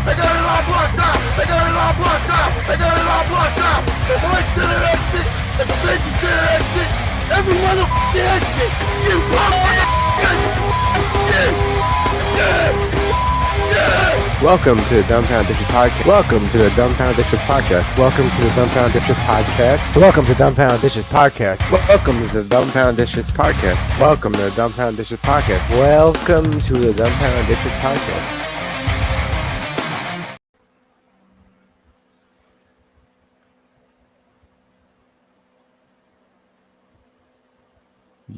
They got it all blocked out. They got it all blocked out. They got it all blocked out. The boys to the exit. The bitches to the exit. Every motherfucking exit. You Welcome to the Dumbfounded Dipshits podcast. Welcome to the Dumbfounded Dipshits podcast. Welcome to the Dumbfounded Dipshits podcast. Welcome to the Dumbfounded Dipshits podcast. Welcome to the Dumbfounded Dipshits podcast. Welcome to the Dumbfounded Dipshits podcast. Welcome to the Dumbfounded Dipshits podcast.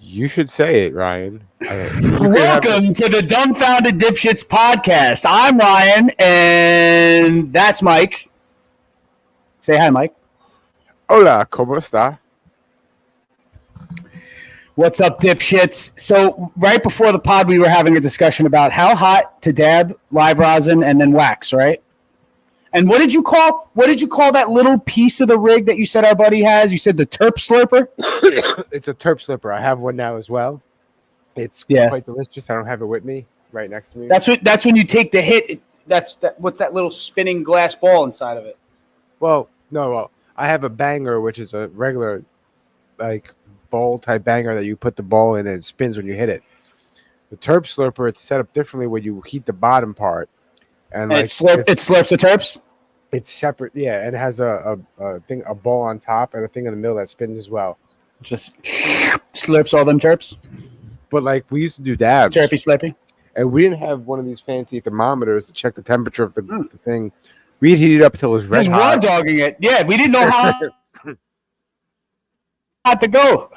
You should say it, Ryan. Welcome to the Dumbfounded Dipshits podcast. I'm Ryan, and that's Mike. Say hi, Mike. Hola, ¿cómo está? What's up, dipshits? So right before the pod, we were having a discussion about how hot to dab, live rosin, and then wax, right? And what did you call that little piece of the rig that you said our buddy has? You said the terp slurper? It's a terp slurper. I have one now as well. It's quite delicious. I don't have it with me right next to me. That's when you take the hit. What's that little spinning glass ball inside of it? Well, I have a banger, which is a regular like bowl type banger that you put the ball in and it spins when you hit it. The terp slurper, it's set up differently where you heat the bottom part. And like, it slurps the terps? It's separate, yeah. It has a ball on top and a thing in the middle that spins as well. Just slurps all them terps? But like we used to do dabs. Chirpy slurpy. And we didn't have one of these fancy thermometers to check the temperature of the thing. We'd heat it up until it was red hot. Just raw dogging it. Yeah, we didn't know how hot to go.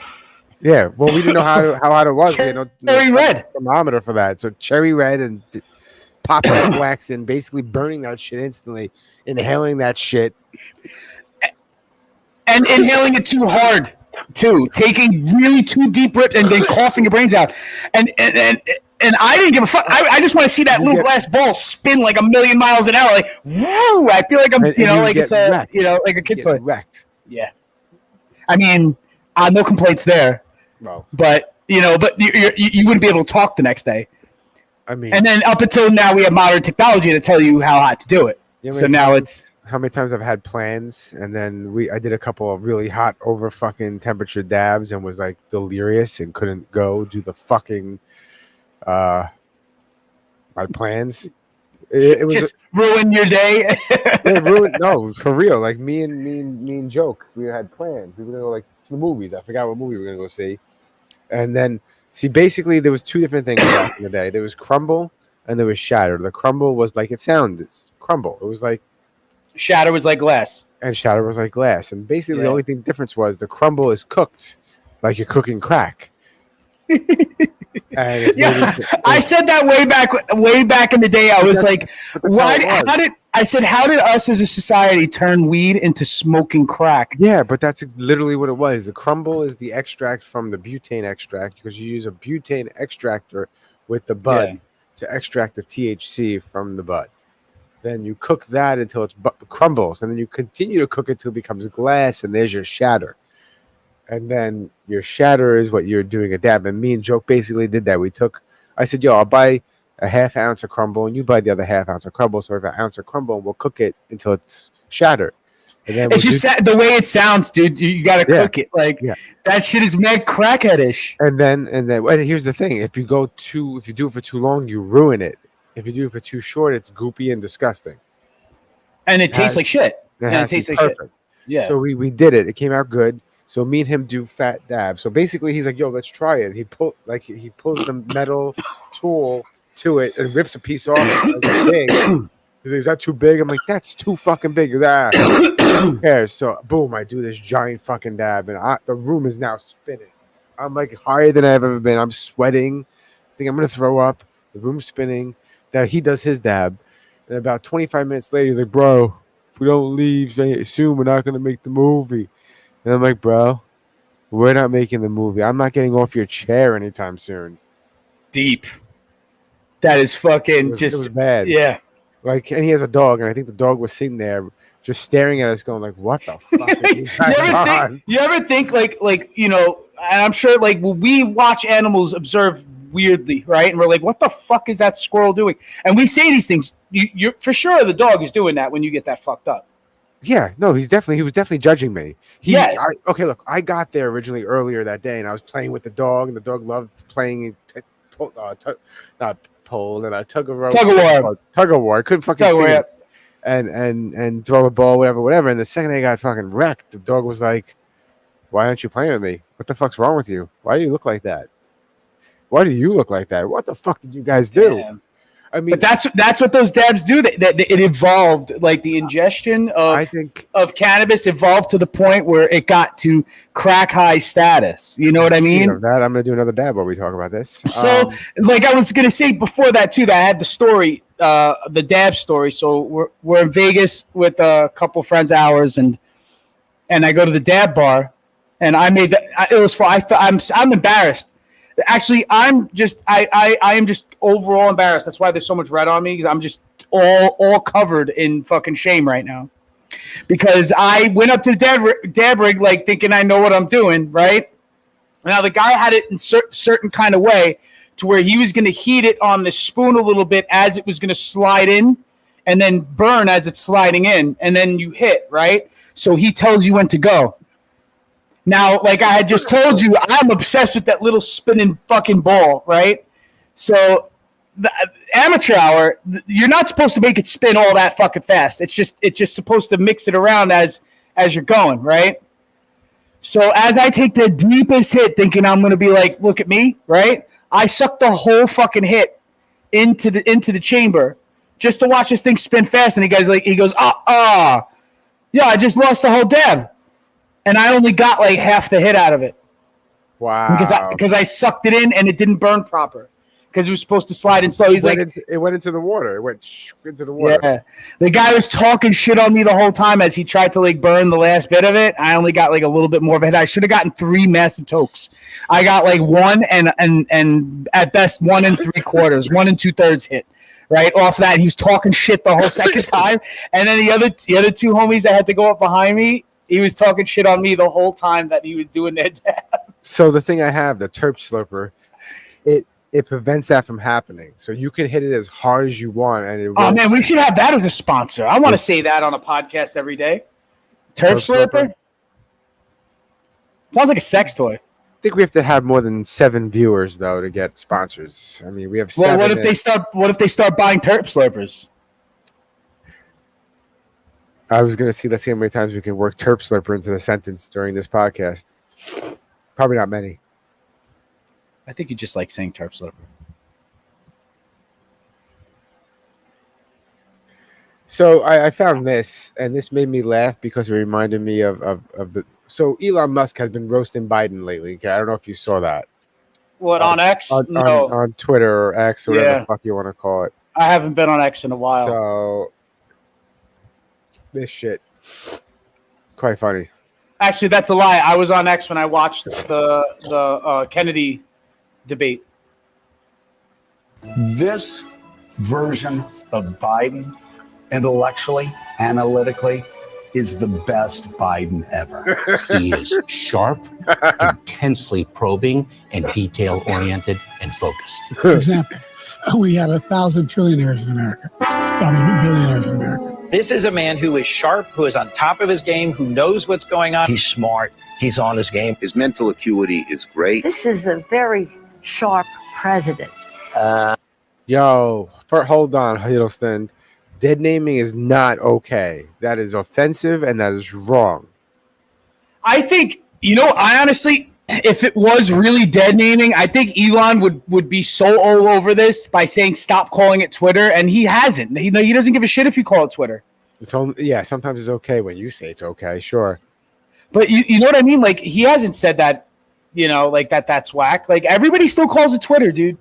Yeah, well, we didn't know how hot it was. Cherry red thermometer for that. So cherry red and popping wax in, basically burning that shit instantly, inhaling that shit, and inhaling it too hard, too, taking really too deep rips and then coughing your brains out, and I didn't give a fuck. I just want to see that little glass ball spin like 1,000,000 miles an hour, like woo! I feel like I'm, like it's wrecked. Like a kid's toy. Wrecked. Yeah, I mean, no complaints there. No. But you wouldn't be able to talk the next day. I mean, and then up until now, we have modern technology to tell you how hot to do it. So now it's how many times I've had plans, and then I did a couple of really hot over fucking temperature dabs, and was like delirious and couldn't go do the fucking my plans. It was just ruin your day. No, for real. Like me and Joke, we had plans. We were gonna go like to the movies. I forgot what movie we were gonna go see, and then. See, basically, there was two different things back in the day. There was crumble and there was shatter. The crumble was like it sounded. It's crumble. It was like shatter was like glass, and shatter was like glass. And basically, the only difference was the crumble is cooked like you're cooking crack. I said that way back in the day. I was like, how did us as a society turn weed into smoking crack? Yeah, but that's literally what it was. The crumble is the extract from the butane extract, because you use a butane extractor with the bud to extract the THC from the bud. Then you cook that until it crumbles, and then you continue to cook it until it becomes glass, and there's your shatter. And then your shatter is what you're doing a dab. And me and Joke basically did that. I said, I'll buy a half ounce of crumble and you buy the other half ounce of crumble. So if an ounce of crumble, we'll cook it until it's shattered. And then it's just the way it sounds, dude. You got to cook it. Like that shit is mad crackheadish. And then here's the thing. If you do it for too long, you ruin it. If you do it for too short, it's goopy and disgusting. And it tastes like shit. It tastes like shit. Yeah. So we did it. It came out good. So me and him do fat dabs. So basically, he's like, "Yo, let's try it." He pulls the metal tool to it and rips a piece off. Like, big. He's like, "Is that too big?" I'm like, "That's too fucking big." He's like, who cares? So boom, I do this giant fucking dab, and the room is now spinning. I'm like higher than I've ever been. I'm sweating. I think I'm gonna throw up. The room's spinning. Now he does his dab, and about 25 minutes later, he's like, "Bro, if we don't leave soon, we're not gonna make the movie." And I'm like, bro, we're not making the movie. I'm not getting off your chair anytime soon. Deep. That is fucking it was bad. Yeah. Like, and he has a dog, and I think the dog was sitting there just staring at us going like, what the fuck is you ever think like, and I'm sure like when we watch animals observe weirdly, right? And we're like, what the fuck is that squirrel doing? And we say these things. You're for sure the dog is doing that when you get that fucked up. Yeah, no, he was definitely judging me. Okay, look, I got there originally earlier that day, and I was playing with the dog, and the dog loved playing tug of war. Tug of war. I couldn't fucking tug of war, and throw a ball, whatever. And the second I got fucking wrecked, the dog was like, "Why aren't you playing with me? What the fuck's wrong with you? Why do you look like that? Why do you look like that? What the fuck did you guys do?" Damn. I mean, but that's what those dabs do. That it evolved, like the ingestion of cannabis evolved to the point where it got to crack high status. You know what I mean? I'm gonna do another dab while we talk about this. So, like I was gonna say before that too, that I had the story, the dab story. So we're in Vegas with a couple friends of ours, and I go to the dab bar, and I made it was for I'm embarrassed. Actually, I am just overall embarrassed. That's why there's so much red on me, because I'm just all covered in fucking shame right now. Because I went up to the dab rig like thinking I know what I'm doing, right? Now the guy had it in certain kind of way to where he was going to heat it on the spoon a little bit as it was going to slide in, and then burn as it's sliding in, and then you hit, right? So he tells you when to go. Now, like I had just told you, I'm obsessed with that little spinning fucking ball, right? So the amateur hour, you're not supposed to make it spin all that fucking fast. It's just supposed to mix it around as you're going, right? So as I take the deepest hit, thinking I'm gonna be like, look at me, right? I suck the whole fucking hit into the chamber just to watch this thing spin fast. And he goes, yeah, I just lost the whole dab. And I only got like half the hit out of it. Wow. Because I sucked it in and it didn't burn proper. Because it was supposed to slide in slow. It went into the water. It went into the water. Yeah. The guy was talking shit on me the whole time as he tried to like burn the last bit of it. I only got like a little bit more of it. I should have gotten 3 massive tokes. I got like 1 and at best 1 3/4, 1 2/3 hit. Right off that, he was talking shit the whole second time. And then the other 2 homies that had to go up behind me, he was talking shit on me the whole time that he was doing their dab. So the thing I have, the Terp Slurper, it prevents that from happening. So you can hit it as hard as you want, and it oh man, we should have that as a sponsor. I want to say that on a podcast every day. Terp Slurper sounds like a sex toy. I think we have to have more than 7 viewers though to get sponsors. I mean, we have 7. Well, what if they start buying Terp Slurpers? I was going to let's see how many times we can work Terp Slurper into the sentence during this podcast. Probably not many. I think you just like saying Terp Slurper. So I found this, and this made me laugh because it reminded me of the... So Elon Musk has been roasting Biden lately. Okay? I don't know if you saw that. What, on X? No. On Twitter or X or whatever the fuck you want to call it. I haven't been on X in a while. So... this shit quite funny. Actually, that's a lie. I was on X when I watched the Kennedy debate. This version of Biden, intellectually, analytically, is the best Biden ever. He is sharp, intensely probing, and detail-oriented and focused. For example, we have 1,000 trillionaires in America. Billionaires in America. This is a man who is sharp, who is on top of his game, who knows what's going on. He's smart. He's on his game. His mental acuity is great. This is a very sharp president. Hold on, Hiddleston. Dead naming is not okay. That is offensive and that is wrong. I think, I honestly, if it was really dead naming, I think Elon would be so all over this by saying stop calling it Twitter, and he hasn't. He doesn't give a shit if you call it Twitter. Sometimes it's okay when you say it's okay, sure. But you know what I mean? Like, he hasn't said that, like that's whack. Like, everybody still calls it Twitter, dude.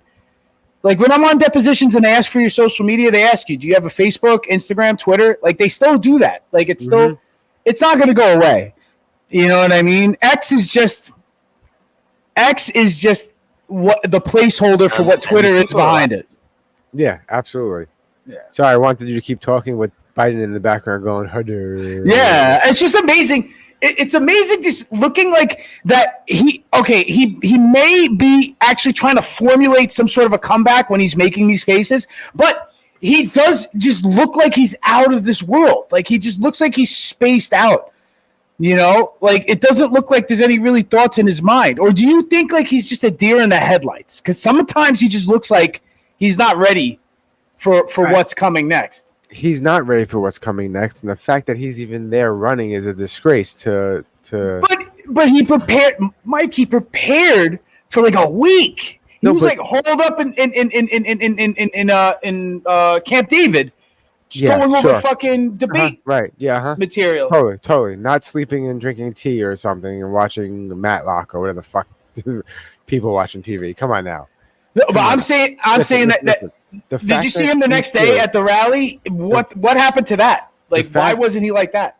Like, when I'm on depositions and they ask for your social media, they ask you, do you have a Facebook, Instagram, Twitter? Like, they still do that. Like, it's still, it's not going to go away. You know what I mean? X is just what the placeholder for what Twitter is behind it. Yeah, absolutely. Yeah. Sorry, I wanted you to keep talking with Biden in the background going, "Hudder." Yeah, it's just amazing. It's amazing just looking like that. He may be actually trying to formulate some sort of a comeback when he's making these faces, but he does just look like he's out of this world. Like he just looks like he's spaced out. You know, like it doesn't look like there's any really thoughts in his mind. Or do you think like he's just a deer in the headlights? Because sometimes he just looks like he's not ready for what's coming next. He's not ready for what's coming next, and the fact that he's even there running is a disgrace to. But he prepared, Mike. He prepared for like a week. He was like holed up in Camp David, going over fucking debate, material. Totally. Not sleeping and drinking tea or something and watching Matlock or whatever the fuck people watching TV. Come on now. No, but I'm saying that. Did you see him the next day at the rally? What happened to that? Like, why wasn't he like that?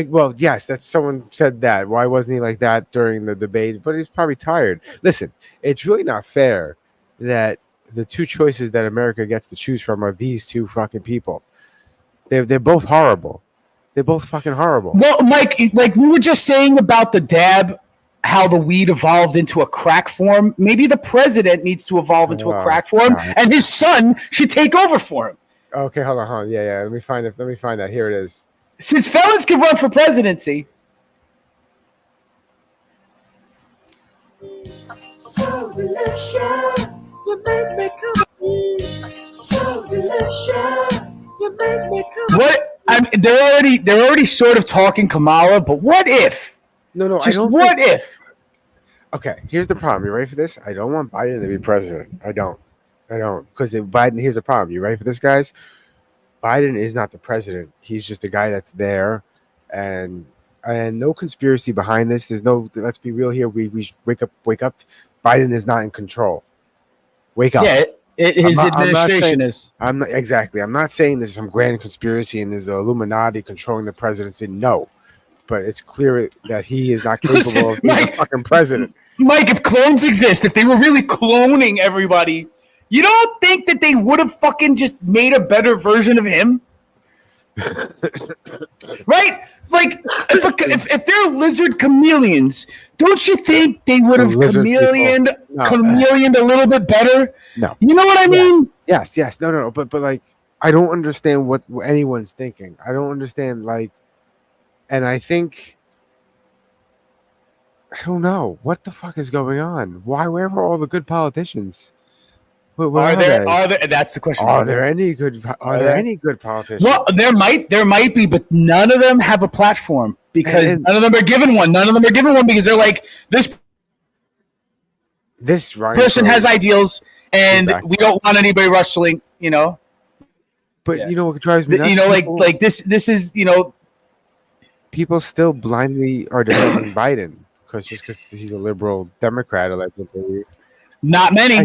Well, yes, that's someone said that. Why wasn't he like that during the debate? But he's probably tired. Listen, it's really not fair that the two choices that America gets to choose from are these two fucking people. They're both horrible. They're both fucking horrible. Well, Mike, like we were just saying about the dab, how the weed evolved into a crack form. Maybe the president needs to evolve into a crack form, and his son should take over for him. Okay, hold on. Yeah. Let me find that. Here it is. Since felons can run for presidency. So delicious, you make me come. So delicious, you make me come. What? They're already sort of talking Kamala, but what if? No, just what if? Okay, here's the problem. You ready for this? I don't want Biden to be president. I don't. Because Biden, here's the problem. You ready for this, guys? Biden is not the president. He's just a guy that's there, and no conspiracy behind this. There's no. Let's be real here. We wake up. Biden is not in control. Wake up. Yeah, his administration is. I'm not exactly. I'm not saying there's some grand conspiracy and there's an Illuminati controlling the presidency. No. But it's clear that he is not capable of being a fucking president. Mike, if clones exist, if they were really cloning everybody, you don't think that they would have fucking just made a better version of him? Right? Like, if they're lizard chameleons, don't you think they would have chameleoned a little bit better? No. You know what I mean? Yes. No. But like, I don't understand what anyone's thinking. I don't understand, like, and I think, I don't know what the fuck is going on. Where were all the good politicians? Are there? That's the question. Are there any good politicians? Well, there might be, but none of them have a platform because none of them are given one. None of them are given one because they're like this person has ideals, and we don't want anybody rustling. You know. But you know what drives me nuts? You know, like this is people still blindly are defending Biden because he's a liberal Democrat, allegedly. Not many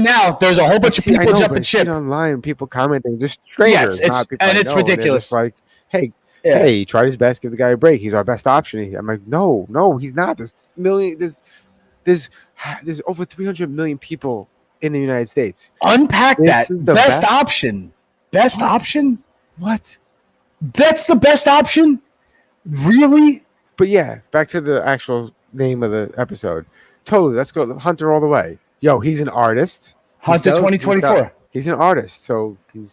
now. There's a whole bunch of people jumping ship online. People commenting, just strangers, it's ridiculous. Like, hey, he tried his best. Give the guy a break. He's our best option. I'm like, no, he's not. There's over 300 million people in the United States. Unpack that. Best option. Best option. What? That's the best option. Really? But yeah, back to the actual name of the episode. Totally, let's go Hunter all the way. Yo, he's an artist. Hunter 2024. He's an artist, so he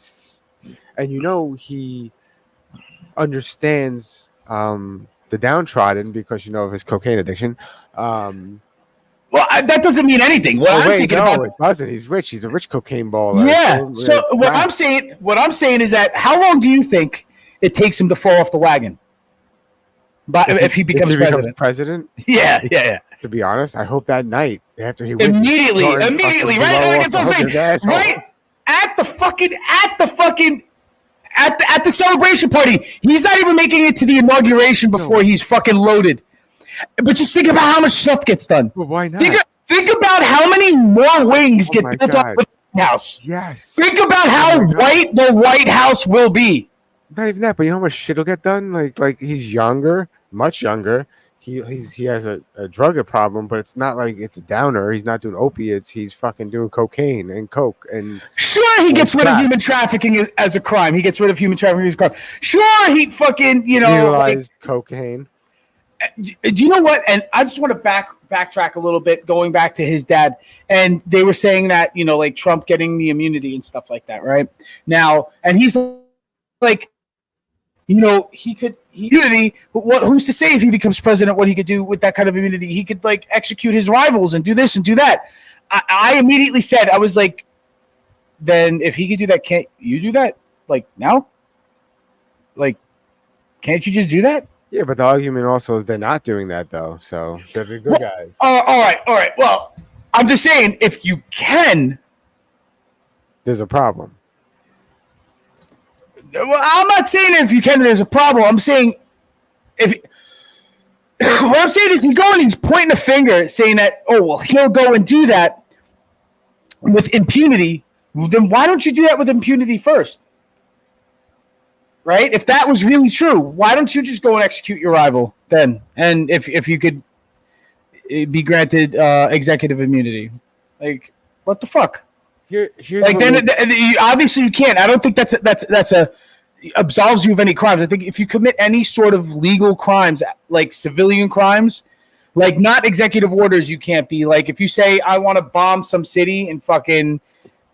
understands the downtrodden because of his cocaine addiction. Well, that doesn't mean anything. It doesn't. He's rich. He's a rich cocaine baller. Yeah. So what I'm saying is that how long do you think it takes him to fall off the wagon? But if he becomes president? Yeah. To be honest, I hope that night after he wins, immediately, right? That's what I'm saying. Right at the celebration party, he's not even making it to the inauguration before he's fucking loaded. But just think about how much stuff gets done. Well, why not? Think about how many more wings get built up with the House. Yes. Think about how white the White House will be. Not even that, but you know how much shit will get done? Like he's younger, much younger. he has a drug problem, but it's not like it's a downer. He's not doing opiates. He's fucking doing cocaine and coke and. Sure, he gets rid of human trafficking as a crime. He gets rid of human trafficking as a crime. Sure, he fucking legalized cocaine. Do you know what? And I just want to backtrack a little bit, going back to his dad. And they were saying that like Trump getting the immunity and stuff like that, right? Now, and he's like, he could immunity. Who's to say if he becomes president what he could do with that kind of immunity? He could like execute his rivals and do this and do that. I immediately said, I was like, then if he could do that, can't you do that? Like now? Like, can't you just do that? Yeah, but the argument also is they're not doing that though. So they're the good guys. All right. Well, I'm just saying if you can, there's a problem. Well, I'm not saying if you can, there's a problem. I'm saying what I'm saying is he's pointing a finger saying that, he'll go and do that with impunity. Well, then why don't you do that with impunity first? Right? If that was really true, why don't you just go and execute your rival then? And if you could be granted executive immunity, like what the fuck? Here's like then obviously you can't. I don't think that's absolves you of any crimes. I think if you commit any sort of legal crimes, like civilian crimes, like not executive orders, you can't be like if you say I want to bomb some city in fucking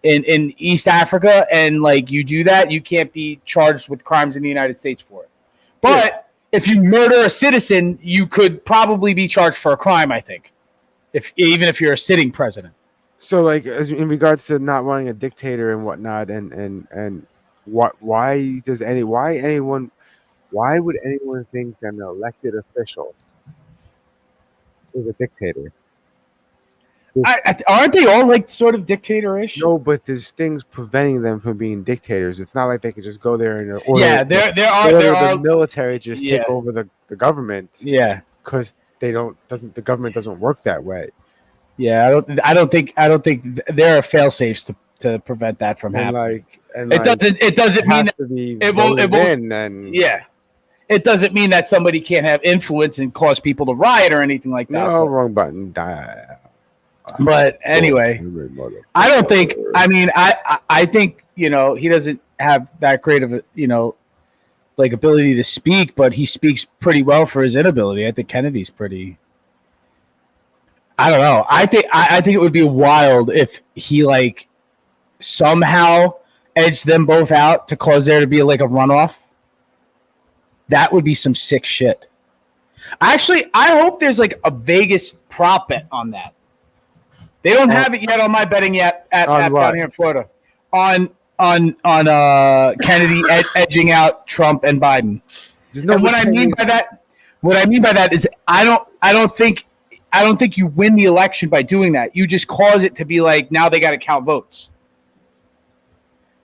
in East Africa and like you do that, you can't be charged with crimes in the United States for it. But if you murder a citizen, you could probably be charged for a crime. I think, even if you're a sitting president. So, like, in regards to not wanting a dictator and whatnot, and why would anyone think that an elected official is a dictator? Aren't they all like sort of dictator-ish? No, but there's things preventing them from being dictators. It's not like they could just go there and order. Yeah, there are the military just take over the government. Yeah, because the government doesn't work that way. Yeah, I don't think there are fail-safes to prevent that from happening. It doesn't mean that it won't. Yeah, it doesn't mean that somebody can't have influence and cause people to riot or anything like that. No, wrong button. But anyway, I don't think. I mean, I think he doesn't have that great of a like ability to speak, but he speaks pretty well for his inability. I think Kennedy's pretty. I don't know. I think it would be wild if he like somehow edged them both out to cause there to be like a runoff. That would be some sick shit. Actually, I hope there's like a Vegas prop bet on that. They don't have it yet on my betting yet down here in Florida. On Kennedy edging out Trump and Biden. And what I mean by that is I don't think you win the election by doing that. You just cause it to be like now they got to count votes.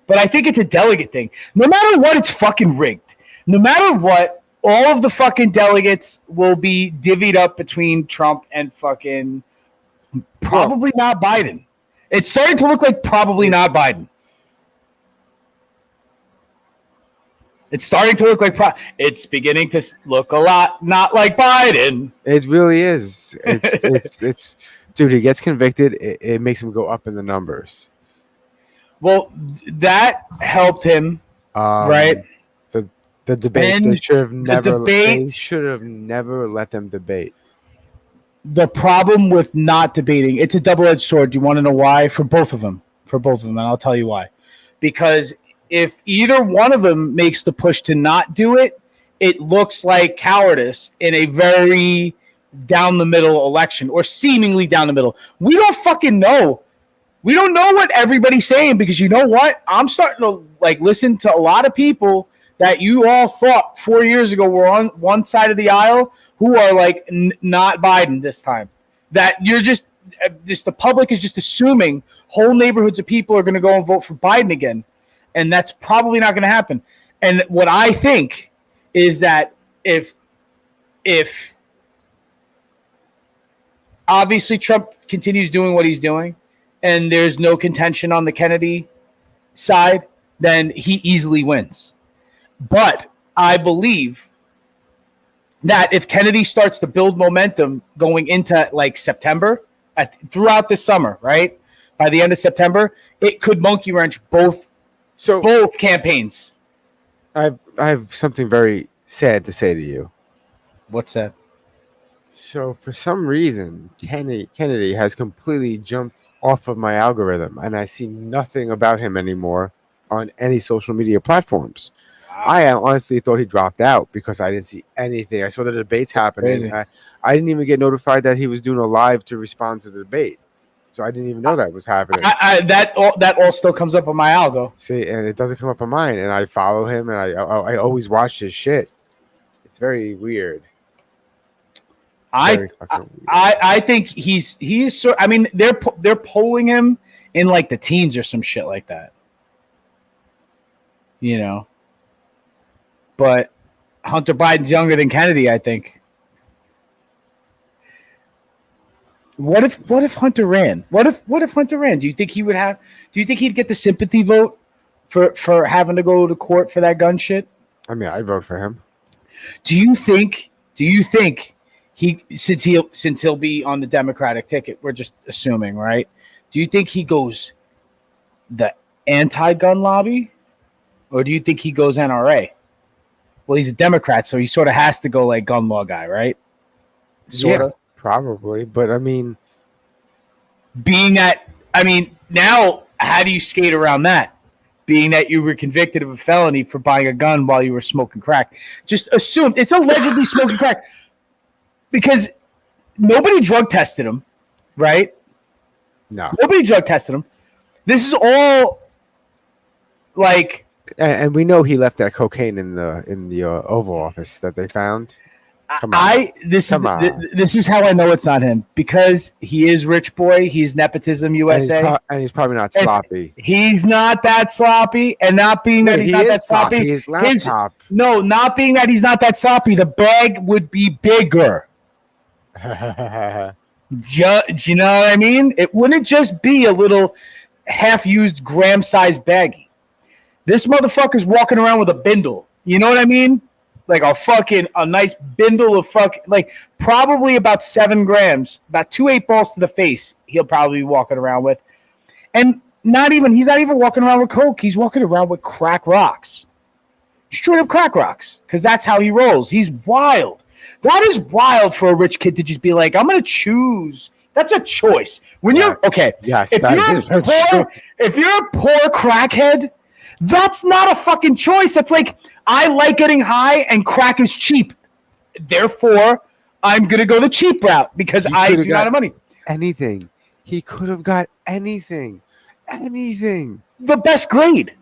But I think it's a delegate thing. No matter what, it's fucking rigged. No matter what, all of the fucking delegates will be divvied up between Trump and fucking probably not Biden. It's starting to look like probably not Biden. It's starting to look like it's beginning to look a lot not like Biden. It really is. It's dude, he gets convicted, it makes him go up in the numbers. Well, that helped him, right? The debates, they should have never let them debate. The problem with not debating, it's a double-edged sword. Do you want to know why? For both of them, and I'll tell you why. Because if either one of them makes the push to not do it, it looks like cowardice in a very down-the-middle election, or seemingly down the middle. We don't fucking know. We don't know what everybody's saying, because you know what? I'm starting to like listen to a lot of people that you all thought 4 years ago were on one side of the aisle who are like not Biden this time. That you're just the public is just assuming whole neighborhoods of people are going to go and vote for Biden again. And that's probably not going to happen. And what I think is that if obviously Trump continues doing what he's doing and there's no contention on the Kennedy side, then he easily wins. But I believe that if Kennedy starts to build momentum going into like September, throughout the summer, right? By the end of September, it could monkey wrench both campaigns. I have something very sad to say to you. What's that? So for some reason, Kennedy has completely jumped off of my algorithm, and I see nothing about him anymore on any social media platforms. I honestly thought he dropped out because I didn't see anything. I saw the debates happening. I didn't even get notified that he was doing a live to respond to the debate. So I didn't even know that was happening. That all still comes up on my algo. See, and it doesn't come up on mine. And I follow him, and I always watch his shit. It's very weird. I think he's sort. I mean, they're polling him in like the teens or some shit like that. You know. But Hunter Biden's younger than Kennedy, I think. What if Hunter ran? What if Hunter ran? Do you think he'd get the sympathy vote for having to go to court for that gun shit? I mean, I'd vote for him. Do you think he since he'll be on the Democratic ticket, we're just assuming, right? Do you think he goes the anti-gun lobby, or do you think he goes NRA? Well, he's a Democrat, so he sort of has to go like gun law guy, right? Yeah, probably. But I mean, now how do you skate around that? Being that you were convicted of a felony for buying a gun while you were smoking crack. Just assume it's allegedly smoking crack because nobody drug tested him, right? No. Nobody drug tested him. This is all like... And we know he left that cocaine in the Oval Office that they found. Come on. This is how I know it's not him, because he is rich boy. He's nepotism USA, and he's probably not sloppy. He's not that sloppy, and not being that he's not that sloppy. His laptop. Not being that he's not that sloppy. The bag would be bigger. Do you know what I mean? It wouldn't just be a little half-used gram-sized baggie. This motherfucker's walking around with a bindle. You know what I mean? Like a nice bindle of like probably about 7 grams, about 2 8-balls to the face. He'll probably be walking around with, and he's not even walking around with coke. He's walking around with crack rocks, straight up crack rocks, because that's how he rolls. He's wild. That is wild for a rich kid to just be like, I'm gonna choose. That's a choice. When you're okay, yes, if you're a poor crackhead. That's not a fucking choice. That's like, I like getting high and crack is cheap. Therefore, I'm going to go the cheap route because I do not have money. Anything. He could have got anything. Anything. The best grade.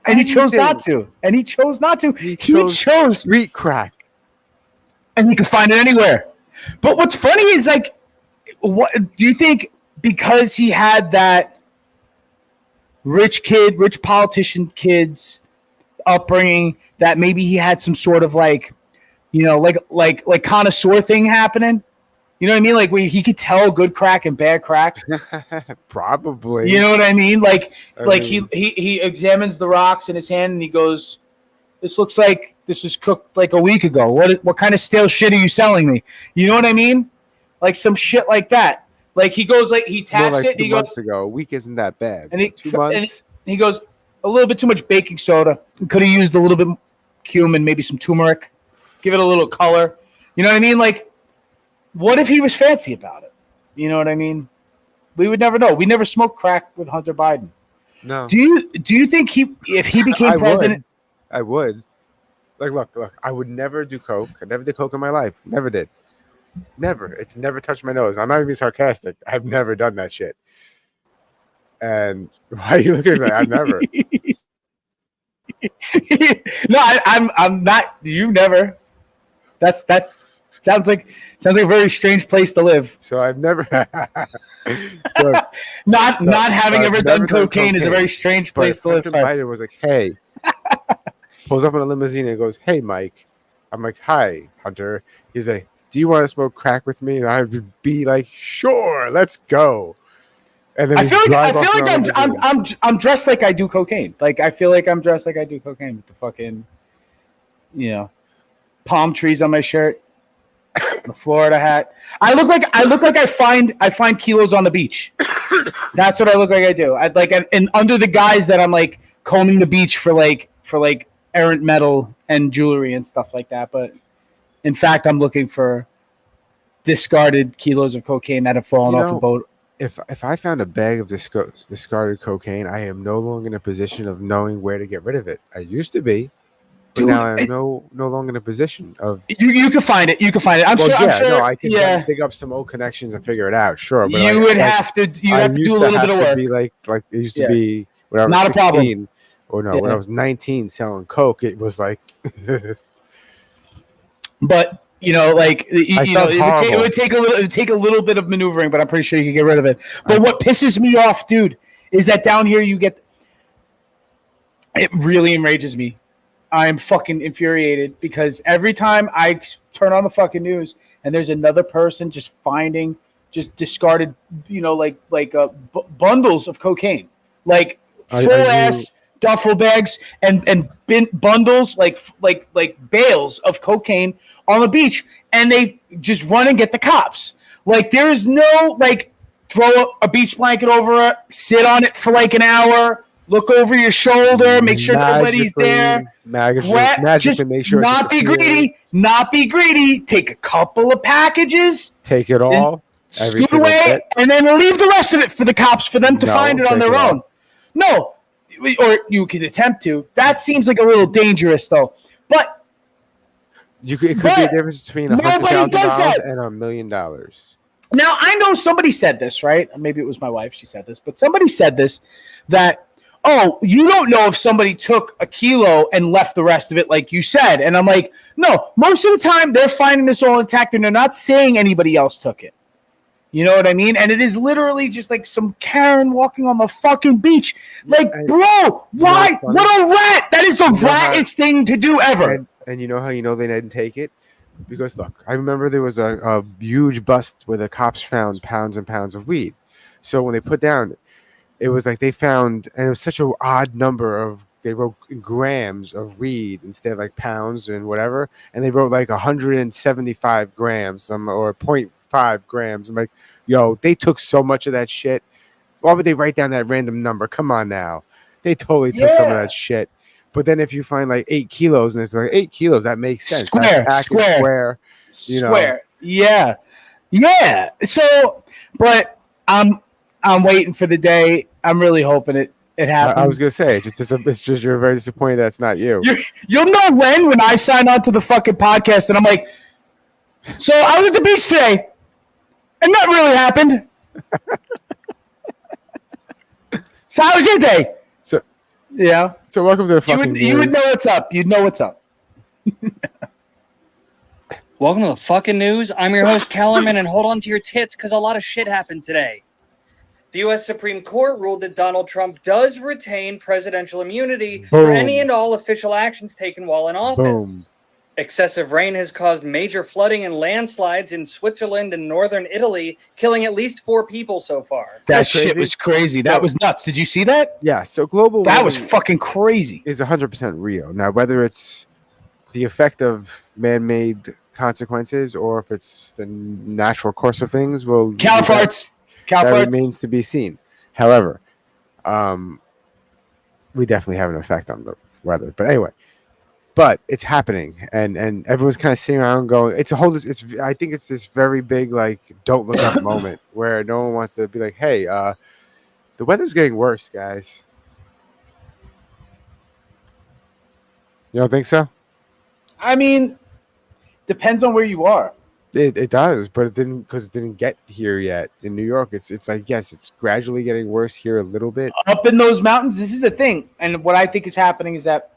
And he chose not to. He chose street crack. And you can find it anywhere. But what's funny is like, what do you think, because he had that rich politician kid's upbringing, that maybe he had some sort of like, you know, like connoisseur thing happening? You know what I mean? Like where he could tell good crack and bad crack. Probably. You know what I mean? He examines the rocks in his hand and he goes, "This looks like this was cooked like a week ago. What kind of stale shit are you selling me?" You know what I mean? Like some shit like that. Like he goes, like he taps like it. And he 2 months goes, ago. A week isn't that bad. And 2 months. And he goes, a little bit too much baking soda. Could have used a little bit cumin, maybe some turmeric. Give it a little color. You know what I mean? Like, what if he was fancy about it? You know what I mean? We would never know. We never smoked crack with Hunter Biden. No. Do you think if he became president? I would. Like, look. I would never do coke. I never did coke in my life. Never did. Never. It's never touched my nose. I'm not even sarcastic. I've never done that shit. And why are you looking at me? I've never. No, I'm not. You never. That sounds like a very strange place to live. So I've never. Not having ever done cocaine is a very strange place to live. Biden was like, "Hey," pulls up in a limousine and goes, "Hey, Mike." I'm like, "Hi, Hunter." He's like, "Do you want to smoke crack with me?" And I would be like, "Sure, let's go." And then I feel like I'm dressed like I do cocaine. Like I feel like I'm dressed like I do cocaine with the fucking, palm trees on my shirt. the Florida hat. I look like I find kilos on the beach. That's what I look like I do. And under the guise that I'm like combing the beach for errant metal and jewelry and stuff like that. But in fact, I'm looking for discarded kilos of cocaine that have fallen off a boat. If I found a bag of discarded cocaine, I am no longer in a position of knowing where to get rid of it. I used to be, but now I'm no longer in a position of. You can find it. You can find it. I'm sure. No, I can dig up some old connections and figure it out. Sure, but you would have to. You have to do a little bit of work. Be like it used to be when I was not 16, a problem. Or no, when I was 19 selling coke, it was like. But. It would take a little bit of maneuvering, but I'm pretty sure you can get rid of it. But what pisses me off, dude, is that down here it really enrages me. I am fucking infuriated because every time I turn on the fucking news and there's another person just finding just discarded, bundles of cocaine, like full ass duffel bags and bundles like bales of cocaine on the beach, and they just run and get the cops. Like there is no throw a beach blanket over it, sit on it for like an hour, look over your shoulder, make sure nobody's there. Magically make sure. Not be greedy. Take a couple of packages. Take it all. Scoot away, and then leave the rest of it for the cops for them to find it on their own. No, or you could attempt to. That seems like a little dangerous, though. But it could be a difference between $100,000 and $1 million. Now, I know somebody said this, right? Maybe it was my wife. She said this, but somebody said this that, you don't know if somebody took a kilo and left the rest of it, like you said. And I'm like, no, most of the time they're finding this all intact and they're not saying anybody else took it. You know what I mean? And it is literally just like some Karen walking on the fucking beach. Like, bro, why? What a rat! That is the rattest thing to do ever. And you know how they didn't take it? Because look, I remember there was a huge bust where the cops found pounds and pounds of weed. So when they put down, it was like they found, and it was such an odd number they wrote grams of weed instead of like pounds and whatever. And they wrote like 175 grams or 0.5 grams. I'm like, yo, they took so much of that shit. Why would they write down that random number? Come on now. They totally took some of that shit. But then if you find like 8 kilos and it's like 8 kilos, that makes sense. Square. Yeah. So, but I'm waiting for the day. I'm really hoping it happens. I was gonna say, it's just you're very disappointed that's not you. You'll know when I sign on to the fucking podcast and I'm like, so I was at the beach today, and that really happened. So how was your day? Yeah. So welcome to the fucking You would know what's up. You'd know what's up. Welcome to the fucking news. I'm your host, Kellerman, and hold on to your tits because a lot of shit happened today. The U.S. Supreme Court ruled that Donald Trump does retain presidential immunity for any and all official actions taken while in office. Excessive rain has caused major flooding and landslides in Switzerland and northern Italy, killing at least 4 people so far. That shit was crazy. That was nuts. Did you see that? Yeah, so global warming was fucking crazy. Is 100% real. Now, whether it's the effect of man-made consequences or if it's the natural course of things, cow farts. That remains to be seen. However, we definitely have an effect on the weather. But anyway. But it's happening, and everyone's kind of sitting around going, I think it's this very big, like, don't look up moment where no one wants to be like, hey, the weather's getting worse, guys. You don't think so? I mean, depends on where you are. It does, but it didn't get here yet. In New York, it's like, yes, it's gradually getting worse here a little bit. Up in those mountains, this is the thing. And what I think is happening is that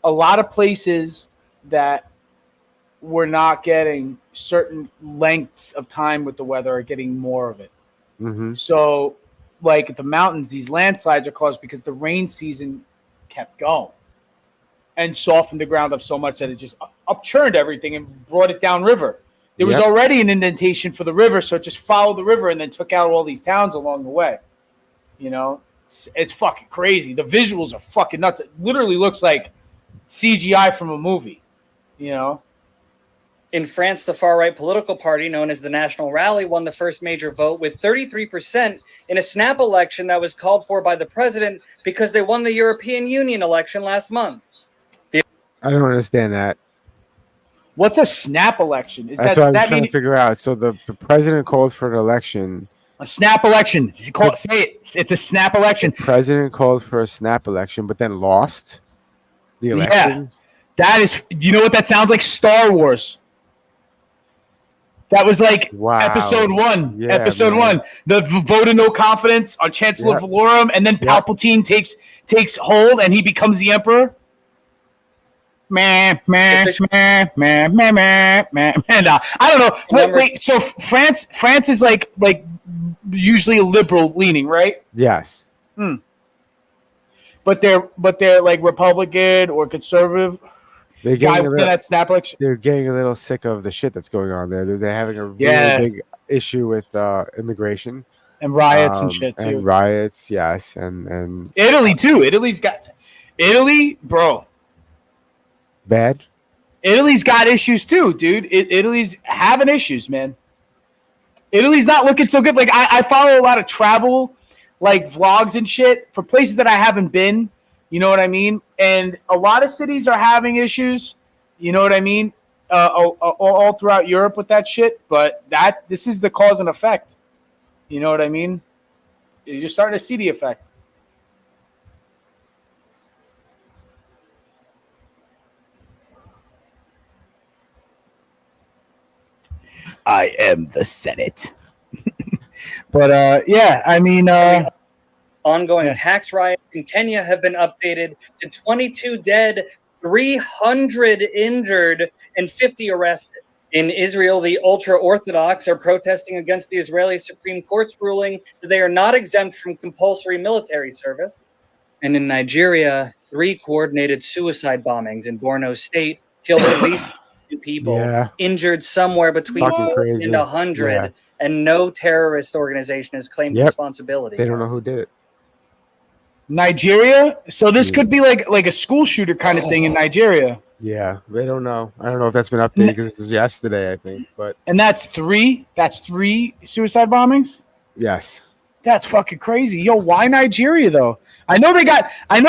a lot of places that were not getting certain lengths of time with the weather are getting more of it. Mm-hmm. So, like at the mountains, these landslides are caused because the rain season kept going and softened the ground up so much that it just upchurned everything and brought it downriver. There was already an indentation for the river, so it just followed the river and then took out all these towns along the way. You know, it's fucking crazy. The visuals are fucking nuts. It literally looks like CGI from a movie, you know. In France, the far-right political party known as the National Rally won the first major vote with 33% in a snap election that was called for by the president because they won the European Union election last month. I don't understand that. What's a snap election? That's what I was trying to figure out. So the president called for an election. A snap election. Say it. It's a snap election. The president called for a snap election, but then lost the election. Yeah. That is, you know what that sounds like? Star Wars. That was like episode 1. Yeah, episode 1. The vote of no confidence on Chancellor Valorum, and then Palpatine takes hold and he becomes the emperor. And I don't know. Wait. So France is like usually liberal leaning, right? Yes. But they're like Republican or conservative. They're getting They're getting a little sick of the shit that's going on there. They're having a really big issue with immigration and riots and shit too. And riots, yes, and Italy too. Italy, bro. Bad. Italy's got issues too, dude. Italy's having issues, man. Italy's not looking so good. Like I follow a lot of travel, like vlogs and shit for places that I haven't been. You know what I mean? And a lot of cities are having issues. You know what I mean? All throughout Europe with that shit. But this is the cause and effect. You know what I mean? You're starting to see the effect. I am the Senate. But yeah, I mean, ongoing tax riots in Kenya have been updated to 22 dead, 300 injured, and 50 arrested. In Israel, the ultra-Orthodox are protesting against the Israeli Supreme Court's ruling that they are not exempt from compulsory military service. And in Nigeria, 3 coordinated suicide bombings in Borno State killed at least 2 people, injured somewhere between 40 and 100, and no terrorist organization has claimed responsibility. They don't know who did it. Nigeria? So this could be like a school shooter kind of thing in Nigeria. Yeah, they don't know. I don't know if that's been updated because this is yesterday, I think. And that's 3? That's 3 suicide bombings? Yes. That's fucking crazy. Yo, why Nigeria though? I know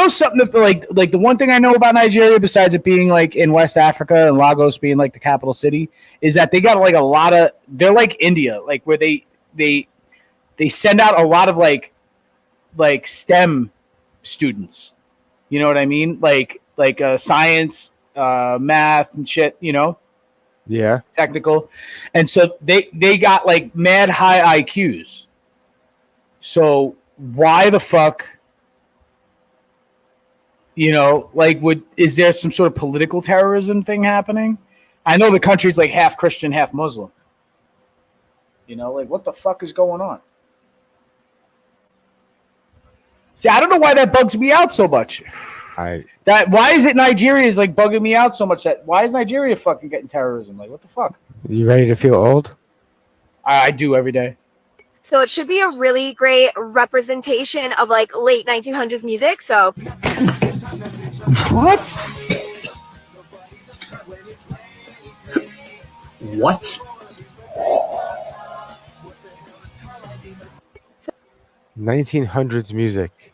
something that like the one thing I know about Nigeria, besides it being like in West Africa and Lagos being like the capital city, is that they got like a lot of, they're like India, like where they send out a lot of like STEM students. You know what I mean? Like science, math and shit, you know? Yeah. Technical. And so they got like mad high IQs. So why the fuck, you know, like is there some sort of political terrorism thing happening? I know the country's like half Christian, half Muslim. You know, like what the fuck is going on? See, I don't know why that bugs me out so much. Why is it Nigeria is like bugging me out so much? Why is Nigeria fucking getting terrorism? Like what the fuck? You ready to feel old? I do every day. So it should be a really great representation of like late 1900s music. So what? What? 1900s music.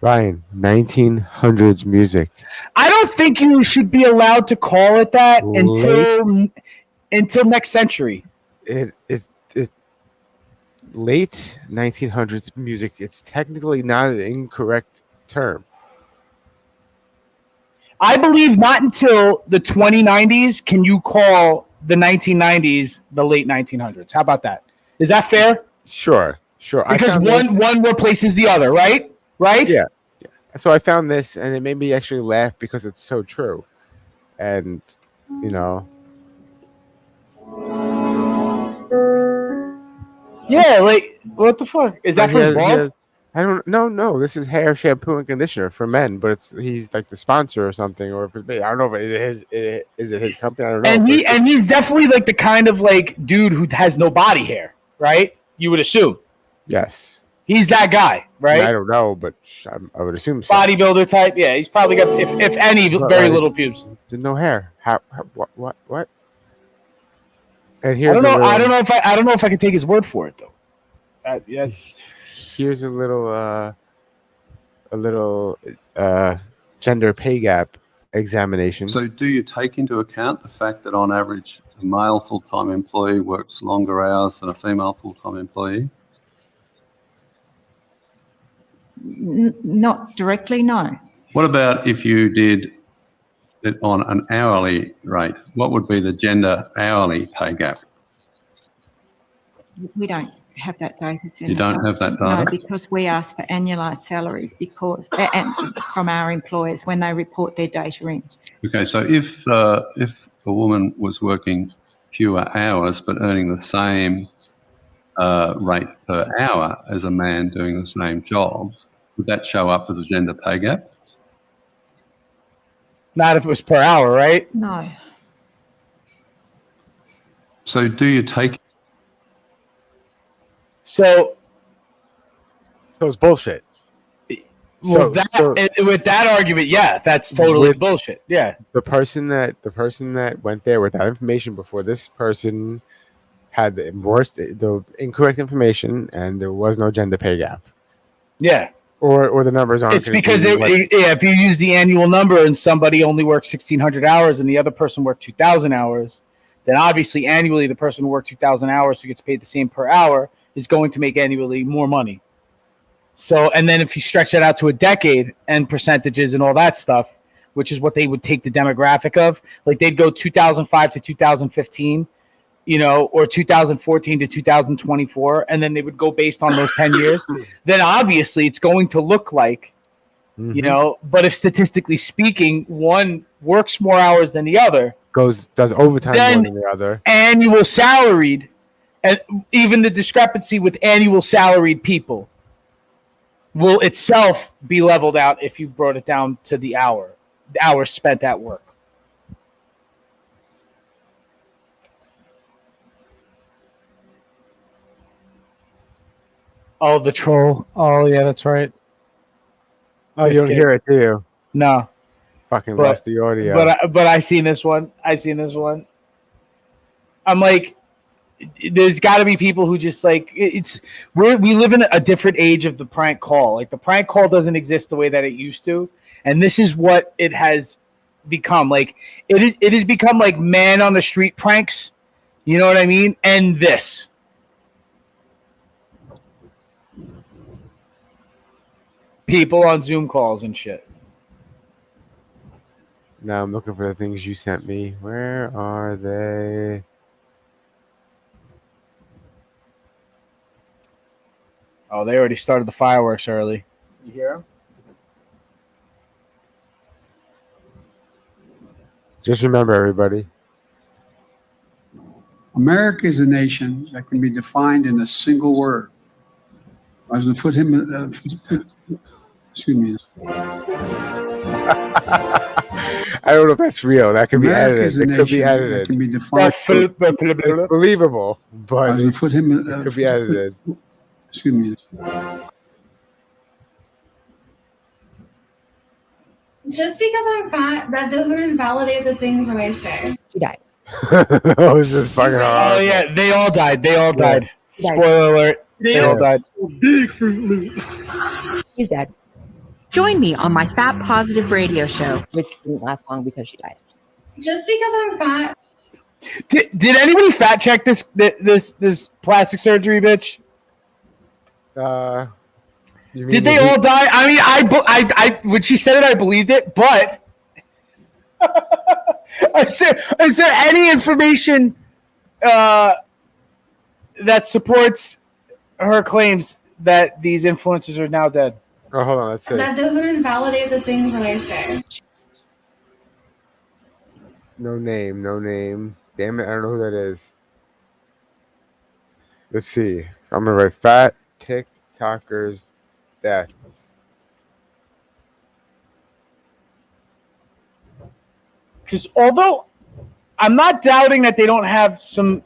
Ryan, 1900s music. I don't think you should be allowed to call it that until next century. It's late 1900s music. It's technically not an incorrect term. I believe not until the 2090s can you call the 1990s the late 1900s. How about that? Is that fair? Sure. Because one replaces the other, right? Right? Yeah. So I found this, and it made me actually laugh because it's so true. And, you know. Yeah, like, what the fuck? Is that for his balls? I don't know. No, this is hair shampoo and conditioner for men, but he's like the sponsor or something, or if it's, I don't know if is it his company? I don't know. And he's definitely like the kind of like dude who has no body hair, right? You would assume. Yes. He's that guy, right? I don't know, but I would assume so. Bodybuilder type, yeah. He's probably got, if any, very little pubes. No hair. What? And here's I don't know if I can take his word for it though. Here's a little gender pay gap examination. So do you take into account the fact that on average a male full-time employee works longer hours than a female full-time employee? Not directly, no. What about if you did it on an hourly rate? What would be the gender hourly pay gap? We don't have that data, Senator. You don't have that data? No, because we ask for annualised salaries and from our employers when they report their data in. Okay, so if a woman was working fewer hours but earning the same rate per hour as a man doing the same job, would that show up as a gender pay gap? Not if it was per hour, right? No. So do you take... So it's bullshit. Well, with that argument, yeah, that's totally bullshit. Yeah. The person that went there with that information before this person had the incorrect information, and there was no gender pay gap. Yeah. Or the numbers aren't. It's because if you use the annual number and somebody only works 1,600 hours and the other person worked 2,000 hours, then obviously annually the person who worked 2,000 hours who gets paid the same per hour is going to make annually more money. So, and then if you stretch that out to a decade and percentages and all that stuff, which is what they would take the demographic of, like they'd go 2005 to 2015, or 2014 to 2024, and then they would go based on those 10 years, then obviously it's going to look like, but if statistically speaking, one works more hours than the other, does overtime more than the other, annual salaried, and even the discrepancy with annual salaried people will itself be leveled out if you brought it down to the hours spent at work. Oh, the troll. Oh, yeah, that's right. Oh, you don't hear it, do you? No. Fucking lost the audio. But I seen this one. I'm like, there's got to be people who just like we live in a different age of the prank call. Like the prank call doesn't exist the way that it used to, and this is what it has become. Like it has become like man on the street pranks. You know what I mean? And this. People on Zoom calls and shit. Now I'm looking for the things you sent me. Where are they? Oh, they already started the fireworks early. You hear them? Just remember, everybody. America is a nation that can be defined in a single word. I was going to put him. Excuse me. I don't know if that's real. That could America be edited. It could be edited. Can be defined. It's believable, but I was going to put him. It could be edited. Excuse me. Just because I'm fat, that doesn't invalidate the things that I say. She died. Oh, this is fucking horrible. Oh yeah, they all died. Spoiler alert. They all died. He's dead. Join me on my Fat Positive radio show, which didn't last long because she died. Just because I'm fat. Did anybody fact check this plastic surgery bitch? Did they all die? I mean, I when she said it, I believed it, but is there any information that supports her claims that these influencers are now dead? Oh, hold on, let's see. That doesn't invalidate the things that I say. No name. Damn it, I don't know who that is. Let's see. I'm gonna write fat TikTokers deaths. Because although I'm not doubting that they don't have some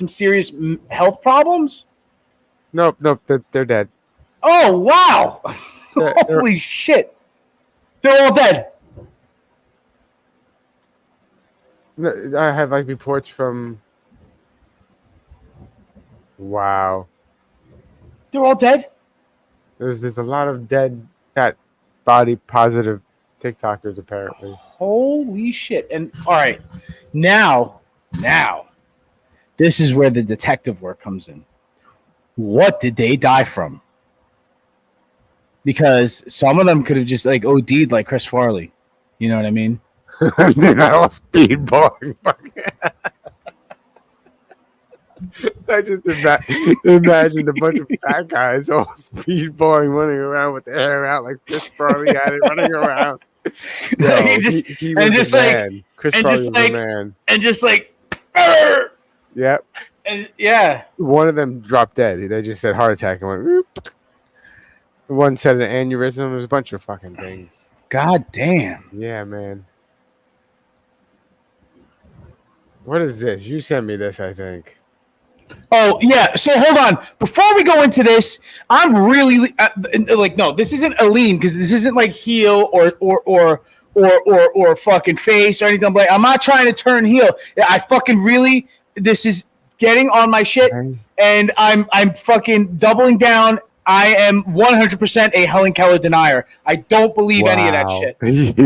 serious health problems. Nope, they're dead. Oh wow! Holy shit! They're all dead. I have like reports from Wow. They're all dead? There's a lot of dead fat body positive TikTokers apparently. Holy shit. And all right. Now, this is where the detective work comes in. What did they die from? Because some of them could have just like OD'd like Chris Farley. You know what I mean? They're not all speedballing. I just imagined a bunch of fat guys all speedballing, running around with their hair out like Chris Farley had it, running around. No, he was the man. Chris Farley was the man. And just like, yep. And, yeah. One of them dropped dead. They just said heart attack and went. Whoop. One said an aneurysm. There's a bunch of fucking things. God damn. Yeah, man. What is this? You sent me this, I think. Oh, yeah. So hold on. Before we go into this, I'm really no, this isn't a lean because this isn't like heel or fucking face or anything. Like, I'm not trying to turn heel. I fucking really, this is getting on my shit, and I'm fucking doubling down. I am 100% a Helen Keller denier. I don't believe any of that shit.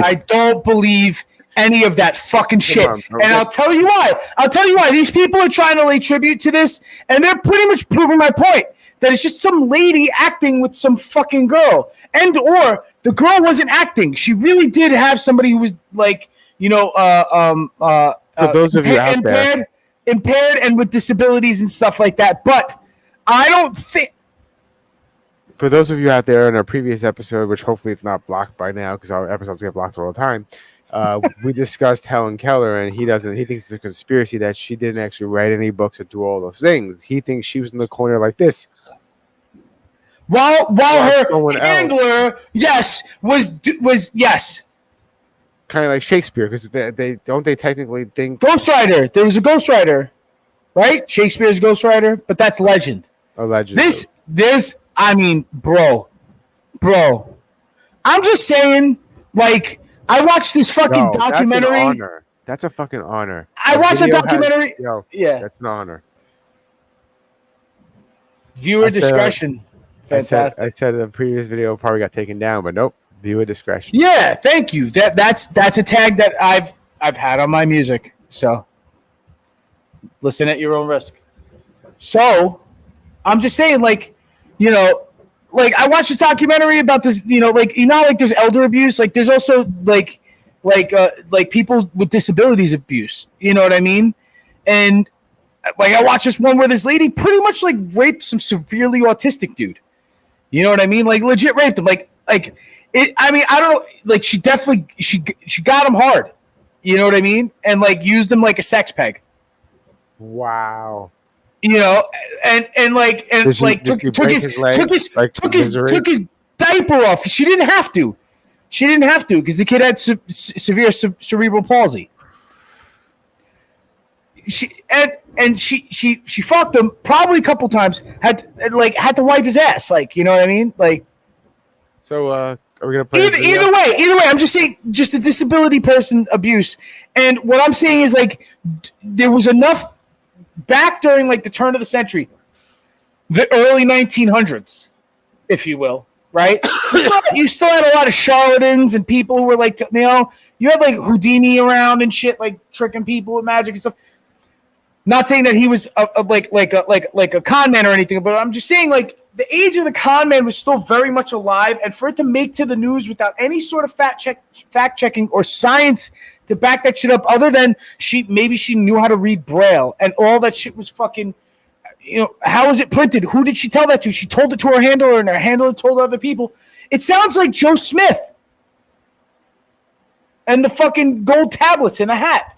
I don't believe any of that fucking shit. And I'll tell you why. These people are trying to lay tribute to this, and they're pretty much proving my point that it's just some lady acting with some fucking girl, and or the girl wasn't acting. She really did have somebody who was like, for those of you out there, impaired and with disabilities and stuff like that. But I don't think. For those of you out there in our previous episode, which hopefully it's not blocked by now because our episodes get blocked all the time, we discussed Helen Keller, and he thinks it's a conspiracy that she didn't actually write any books or do all those things. He thinks she was in the corner like this. While her handler, yes, was yes. Kind of like Shakespeare, because they technically think ghostwriter. There was a ghostwriter, right? Shakespeare's ghostwriter, but that's legend. Allegedly. This. I mean, bro. I'm just saying, like, I watched this fucking documentary. That's a fucking honor. I watched a documentary. Yeah, that's an honor. Viewer discretion. Fantastic. I said the previous video probably got taken down, but nope. Viewer discretion. Yeah, thank you. That's a tag that I've had on my music. So listen at your own risk. So I'm just saying, like, like I watched this documentary about this, like, like there's elder abuse, like there's also like people with disabilities abuse, you know what I mean? And like I watched this one where this lady pretty much like raped some severely autistic dude. You know what I mean? Like legit raped him. Like it, I mean, I don't know, like she definitely she got him hard. You know what I mean? And like used him like a sex peg. Wow. And took his diaper off. She didn't have to because the kid had severe cerebral palsy. She fucked him probably a couple times. Had to wipe his ass. Like, you know what I mean? Like, so are we gonna play either way? I'm just saying, just the disability person abuse. And what I'm saying is like there was enough. Back during like the turn of the century, the early 1900s, if you will, right? You still had a lot of charlatans and people who were like, you had like Houdini around and shit, like tricking people with magic and stuff. Not saying that he was like a con man or anything, but I'm just saying like the age of the con man was still very much alive, and for it to make to the news without any sort of fact checking or science to back that shit up, other than she knew how to read Braille, and all that shit was fucking, how was it printed? Who did she tell that to? She told it to her handler, and her handler told other people. It sounds like Joe Smith and the fucking gold tablets in a hat.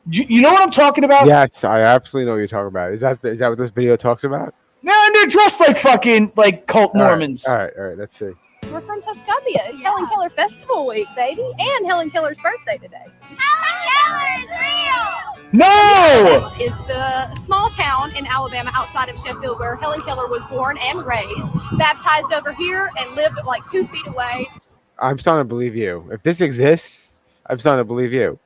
You know what I'm talking about? Yes, I absolutely know what you're talking about. Is that what this video talks about? No, and they're dressed like fucking like cult Mormons. All right, let's see. We're from Tuscumbia. It's Helen Keller Festival Week, baby, and Helen Keller's birthday today. Helen Keller is real! No! Is the small town in Alabama outside of Sheffield where Helen Keller was born and raised, baptized over here, and lived like 2 feet away. I'm starting to believe you. If this exists, I'm starting to believe you.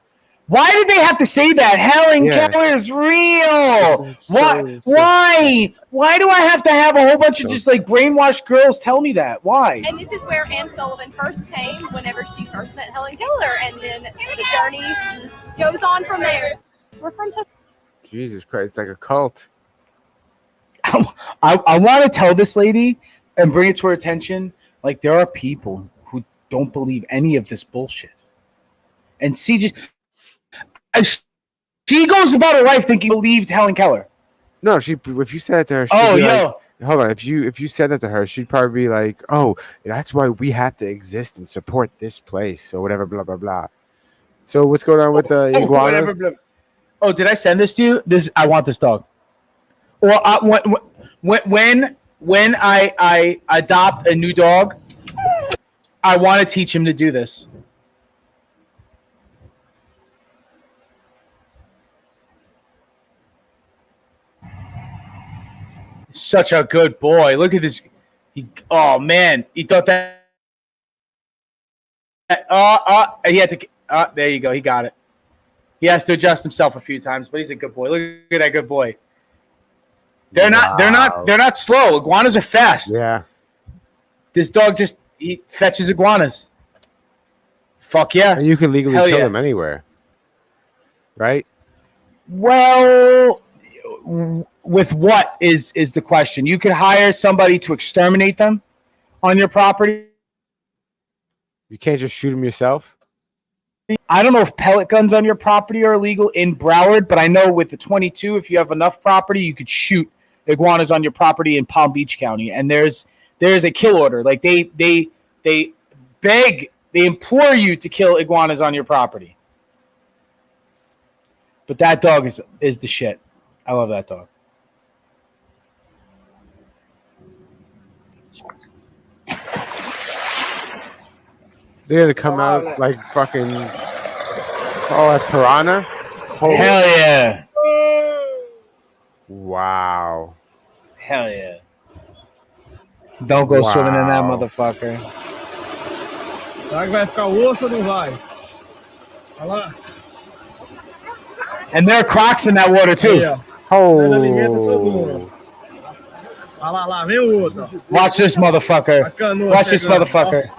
Why did they have to say that? Helen Keller is real. Why do I have to have a whole bunch of just like brainwashed girls tell me that? Why? And this is where Anne Sullivan first came, whenever she first met Helen Keller, and then the journey goes on from there. We're from Jesus Christ, it's like a cult. I want to tell this lady and bring it to her attention. Like, there are people who don't believe any of this bullshit. And she goes about her life thinking believed Helen Keller. No, if you said it to her, she'd be like, hold on. If you said that to her, she'd probably be like, "Oh, that's why we have to exist and support this place or whatever." Blah blah blah. So what's going on with the iguanas? Oh, did I send this to you? I want this dog. Well, when I adopt a new dog, I want to teach him to do this. Such a good boy. Look at this. Oh man, he thought that. He had to. There you go. He got it. He has to adjust himself a few times, but he's a good boy. Look at that good boy. They're not slow. Iguanas are fast. Yeah. This dog he fetches iguanas. Fuck yeah. And you can legally kill them anywhere. Right? Well, with what is the question? You could hire somebody to exterminate them on your property. You can't just shoot them yourself? I don't know if pellet guns on your property are illegal in Broward, but I know with the 22, if you have enough property, you could shoot iguanas on your property in Palm Beach County. And there's a kill order. Like they implore you to kill iguanas on your property. But that dog is the shit. I love that dog. They're gonna come out like fucking a piranha. Hell yeah! Wow. Hell yeah! Don't go swimming in that motherfucker. Será que vai ficar osso ou não vai? Olha lá. And there are crocs in that water too. Oh. Olha lá, vem o outro. Watch this motherfucker. Watch this motherfucker.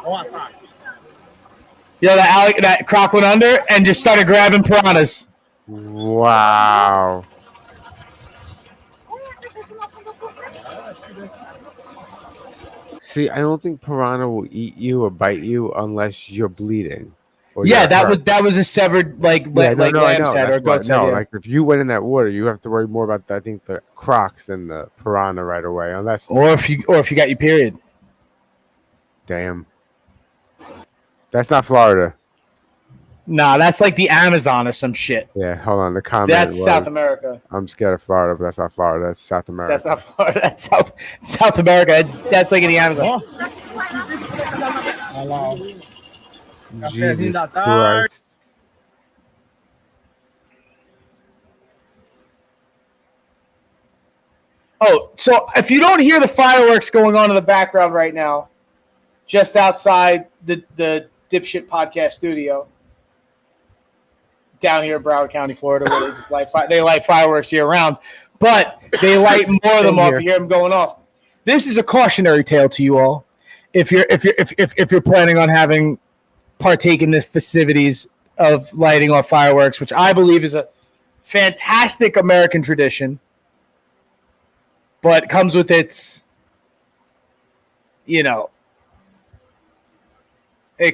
Yo, that croc went under and just started grabbing piranhas. Wow. See, I don't think piranha will eat you or bite you unless you're bleeding. Yeah, that was a severed lamb's head or goat's head. No, like if you went in that water, you have to worry more about I think the crocs than the piranha right away, unless or if you got your period. Damn. That's not Florida. Nah, that's like the Amazon or some shit. Yeah, hold on. The comment. That's South America. I'm scared of Florida, but that's not Florida. That's South America. That's not Florida. That's South America. That's like in the Amazon. Jesus Christ. Oh, so if you don't hear the fireworks going on in the background right now, just outside the Dipshit Podcast studio down here in Broward County, Florida, where they just light fireworks year round, but they light more of them off. You hear them going off. This is a cautionary tale to you all. If you're planning on partake in the festivities of lighting off fireworks, which I believe is a fantastic American tradition, but comes with its, it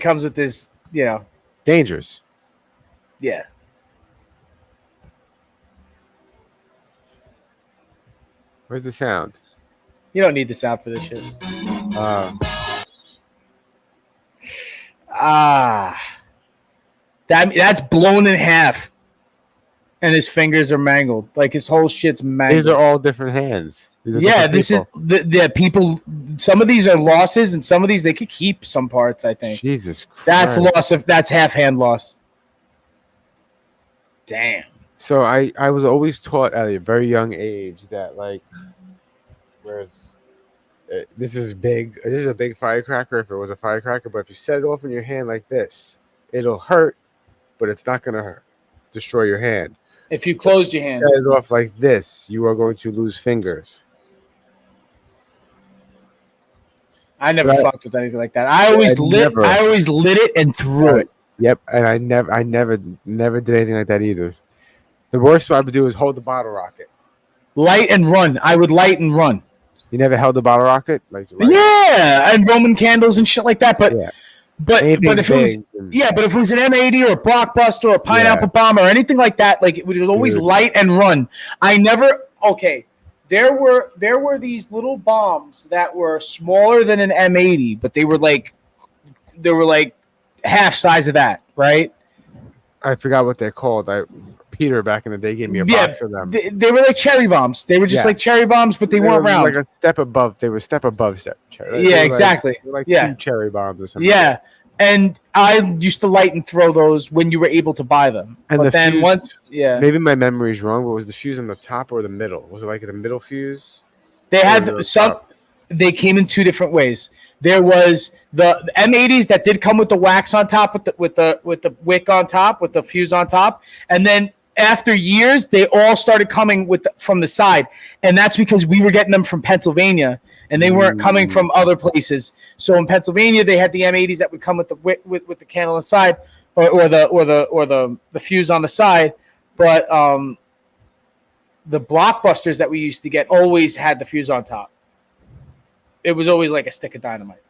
comes with this, dangerous. Yeah. Where's the sound? You don't need the sound for this shit. That's blown in half, and his fingers are mangled. Like his whole shit's mangled. These are all different hands. This is the people. Some of these are losses, and some of these they could keep some parts. I think. Jesus Christ. That's half hand loss. Damn. So I was always taught at a very young age that this is big. This is a big firecracker if it was a firecracker, but if you set it off in your hand like this, it'll hurt, but it's not gonna hurt. destroy your hand. If you closed your hand, set it off like this, you are going to lose fingers. I never fucked with anything like that. I always lit it and threw it. Yep, and I never did anything like that either. The worst I would do is hold the bottle rocket. Light and run. I would light and run. You never held the bottle rocket? And Roman candles and shit like that. But if it was but if it was an M80 or a Blockbuster or a pineapple bomb or anything like that, like it was always light and run. I never There were these little bombs that were smaller than an M80, but they were like half size of that, right? I forgot what they're called. Peter back in the day gave me a box of them. They were like cherry bombs. They were just like cherry bombs, but they weren't round. Like a step above. They were step above cherry. Yeah, exactly. Like 2 cherry bombs or something. Yeah, and I used to light and throw those when you were able to buy them. And but then once, maybe my memory is wrong. But was the fuse on the top or the middle? Was it like the middle fuse? They had some. They came in 2 different ways. There was the M80s that did come with the wax on top, with the wick on top, with the fuse on top, and then after years, they all started coming from the side, and that's because we were getting them from Pennsylvania, and they weren't coming from other places. So in Pennsylvania, they had the M80s that would come with the candle inside, or the fuse on the side. But the Blockbusters that we used to get always had the fuse on top. It was always like a stick of dynamite,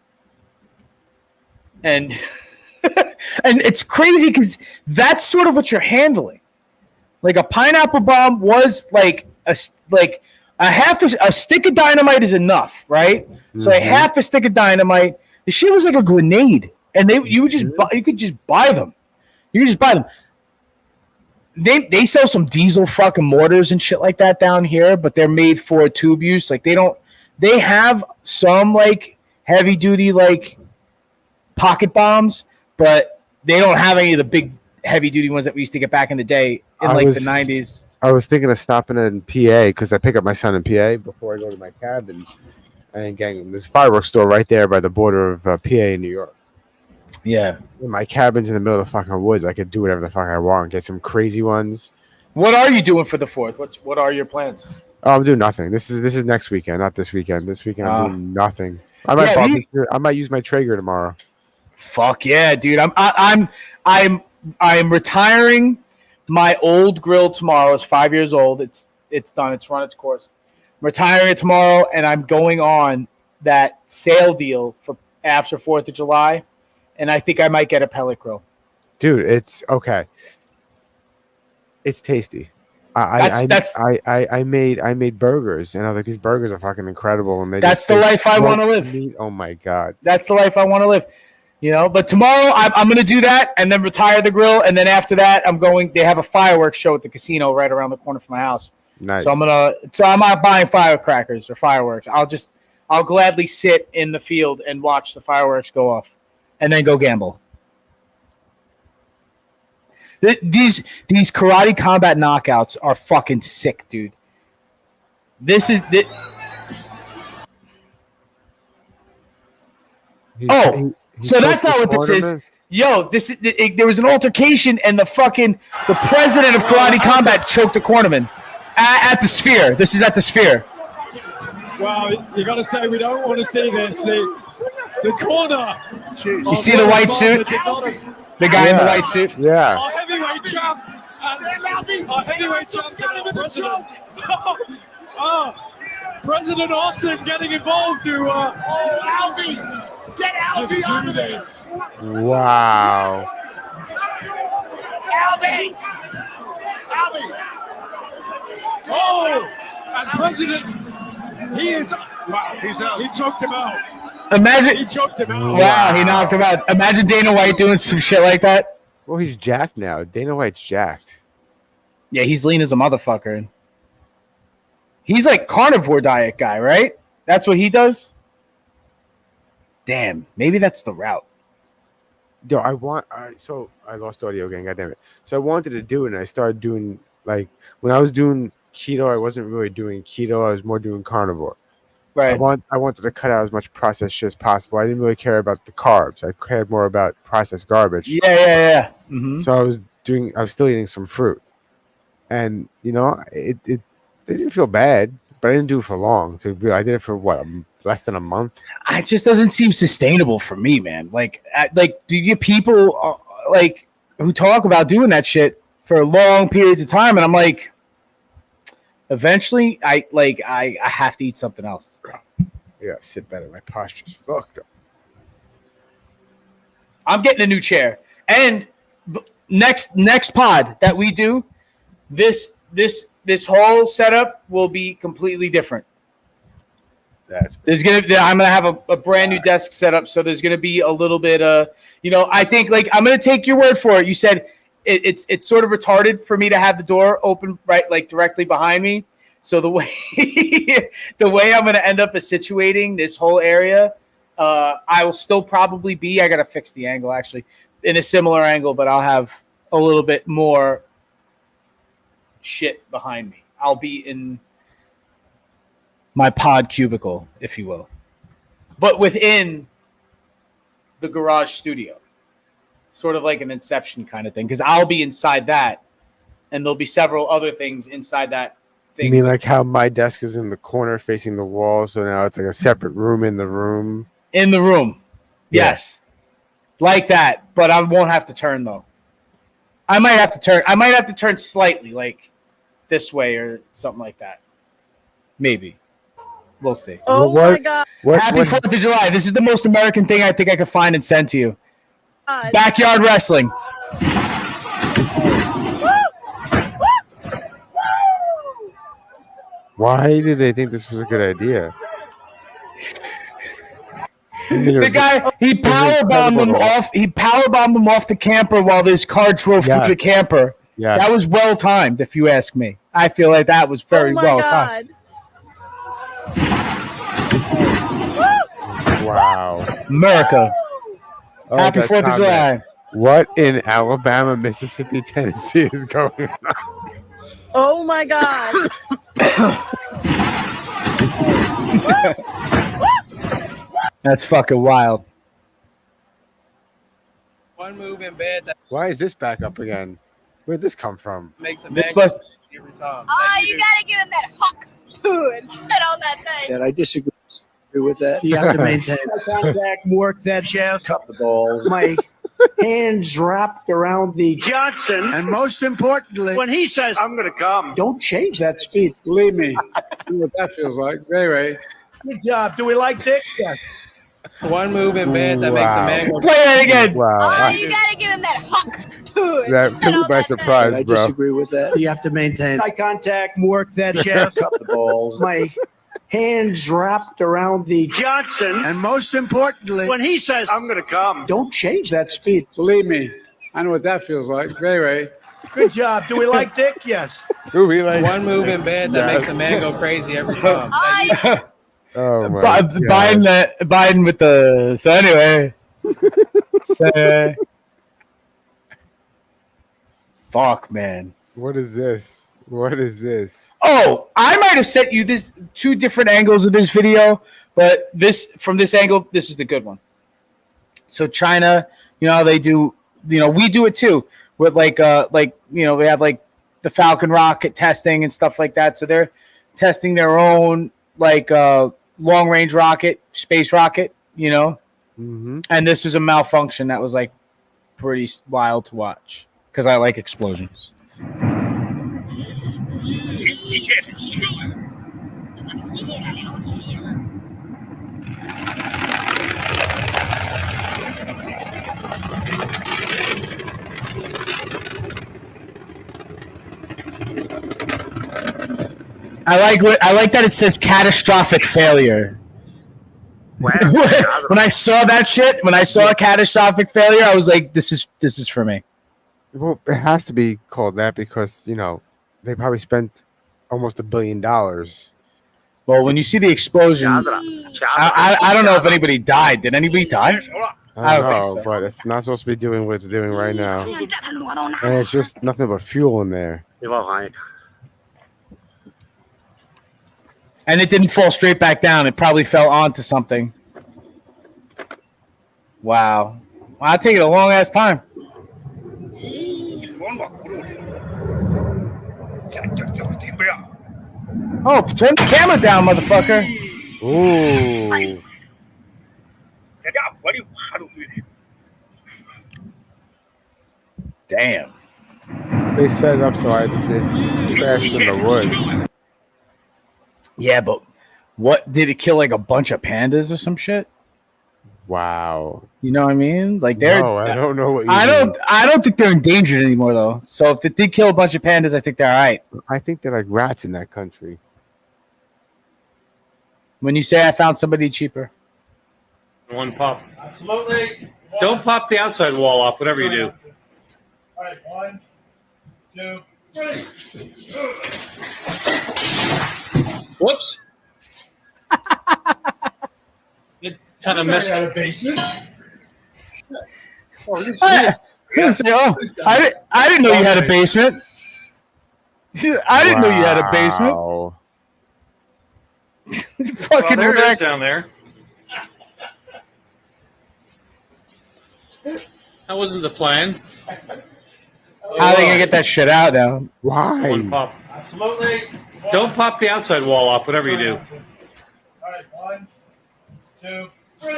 and and it's crazy because that's sort of what you're handling. Like a pineapple bomb was like a stick of dynamite is enough, right? Mm-hmm. So a half a stick of dynamite, the shit was like a grenade, and you could just buy them. You could just buy them. They sell some diesel fucking mortars and shit like that down here, but they're made for tube use. Like they have some like heavy duty like pocket bombs, but they don't have any of the big heavy duty ones that we used to get back in the day in the 90s. I was thinking of stopping in PA because I pick up my son in PA before I go to my cabin. And gang, there's a fireworks store right there by the border of PA in New York. Yeah. My cabin's in the middle of the fucking woods. I could do whatever the fuck I want. Get some crazy ones. What are you doing for the 4th? What are your plans? Oh, I'm doing nothing. This is next weekend, not this weekend. This weekend I'm doing nothing. I might use my Traeger tomorrow. Fuck yeah, dude! I'm retiring my old grill tomorrow. It's 5 years old. It's done. It's run its course. I'm retiring it tomorrow, and I'm going on that sale deal for after 4th of July, and I think I might get a pellet grill. Dude, it's okay. It's tasty. I made burgers, and I was like, these burgers are fucking incredible. And that's the life I want to live. Oh my god, that's the life I want to live. You know, but tomorrow I'm going to do that and then retire the grill, and then after that they have a fireworks show at the casino right around the corner from my house. Nice. So I'm not buying firecrackers or fireworks. I'll gladly sit in the field and watch the fireworks go off, and then go gamble. These karate combat knockouts are fucking sick, dude. So that's how this is. Yo, there was an altercation, and the president of Karate Combat choked a cornerman at the Sphere. This is at the Sphere. Well, you got to say we don't want to see this. The corner. You see the white suit? The guy in the white suit? Yeah. Our heavyweight champ. Our heavyweight champ's president. President Austin getting involved to. Alvy! Get Alvy out of this! Wow. Alvy! Oh! And President, he is. Wow, he's out. He choked him out. Imagine. He choked him out. Wow, he knocked him out. Imagine Dana White doing some shit like that. Well, he's jacked now. Dana White's jacked. Yeah, he's lean as a motherfucker. He's like carnivore diet guy, right? That's what he does? Damn, maybe that's the route. Yo, so I lost audio again, goddammit. So I wanted to do it, and I started doing, like, when I was doing keto, I wasn't really doing keto, I was more doing carnivore. Right. I wanted to cut out as much processed shit as possible. I didn't really care about the carbs. I cared more about processed garbage. Yeah. Mm-hmm. So I was was still eating some fruit, and it didn't feel bad, but I didn't do it for long. I did it for what, less than a month. It just doesn't seem sustainable for me, man. Like do you get people like who talk about doing that shit for long periods of time, and I'm like, eventually, I have to eat something else. Yeah, sit better. My posture's fucked up. I'm getting a new chair, and next pod that we do, this whole setup will be completely different. I'm gonna have a brand new desk set up, so there's gonna be a little bit I think like I'm gonna take your word for it. You said it's sort of retarded for me to have the door open right like directly behind me. So the way I'm gonna end up situating this whole area, I will still probably be. I gotta fix the angle actually in a similar angle, but I'll have a little bit more shit behind me. I'll be in my pod cubicle, if you will, but within the garage studio, sort of like an Inception kind of thing, because I'll be inside that, and there'll be several other things inside that thing. You mean like how my desk is in the corner facing the wall, so now it's like a separate room in the room? In the room, yes, like that. But I won't have to turn though. I might have to turn slightly, like this way or something like that. Maybe. We'll see. Oh my God. Happy 4th of July. This is the most American thing I think I could find and send to you. Backyard wrestling. Why did they think this was a good idea? The guy, he powerbombed them off. He powerbombed them off the camper while this car drove through the camper. Yeah, that was well timed, if you ask me. I feel like that was very well timed. Wow. America. Happy 4th of July. What in Alabama, Mississippi, Tennessee is going on? Oh my God. That's fucking wild. One move in bed that Why is this back up again? Where'd this come from? makes a This man must. every time. Oh, you gotta give him that hook too and spit on that thing. And I disagree with that. You have to maintain contact, work that shaft. Cut the balls. My hands wrapped around the Johnson, and most importantly, when he says, "I'm going to come," Don't change that speed. Believe me, I know what that feels like. Ray. good job. Do we like Dick? Yes. One move in bed that makes a man go. Play that again. Wow. Oh, you gotta give him that hook too and That spit took me on by that thing. surprise, I bro. disagree with that. You have to maintain eye contact, work that shaft. Cut the balls. My hands wrapped around the Johnson, and most importantly, when he says, "I'm going to come." Don't change that speed. Believe me, I know what that feels like. Ray. Good job. Do we like Dick? Yes. Who we like? One move in bed that makes a man go crazy every time. Oh my God. Biden with the. So anyway. Fuck, man. What is this? What is this? Oh, I might have sent you this 2 different angles of this video, but from this angle, this is the good one. So China, they do, we do it too with we have like the Falcon rocket testing and stuff like that. So they're testing their own long range rocket, space rocket, Mm-hmm. and this was a malfunction that was like pretty wild to watch because I like explosions. I like that it says catastrophic failure. When I saw that shit, when I saw a catastrophic failure, I was like, this is for me. Well, it has to be called that because, they probably spent almost $1 billion. Well, when you see the explosion, I don't know if anybody died. Did anybody die? I don't think know, so. but it's not supposed to be doing what it's doing right now. And it's just nothing but fuel in there. And it didn't fall straight back down. It probably fell onto something. Wow. I'll take it a long ass time. Oh, turn the camera down, motherfucker. Ooh. Damn. They set it up so I did crash in the woods. Yeah, but what did it kill? Like a bunch of pandas or some shit? Wow. You know what I mean? Like they're. No, I don't know what you I mean. don't think they're endangered anymore though. So if it did kill a bunch of pandas, I think they're all right. I think they're like rats in that country. When you say I found somebody cheaper. One pop. Absolutely. Don't pop the outside wall off, whatever you do. All right, 1, 2, 3. Whoops. It kind of messed up. Basement. I didn't know you had a basement. I didn't know you had a basement. Fucking there it is down there. That wasn't the plan. How are they gonna get that shit out now? Why? One pop. Absolutely. Don't pop the outside wall off, whatever you do. All right, 1, 2, 3.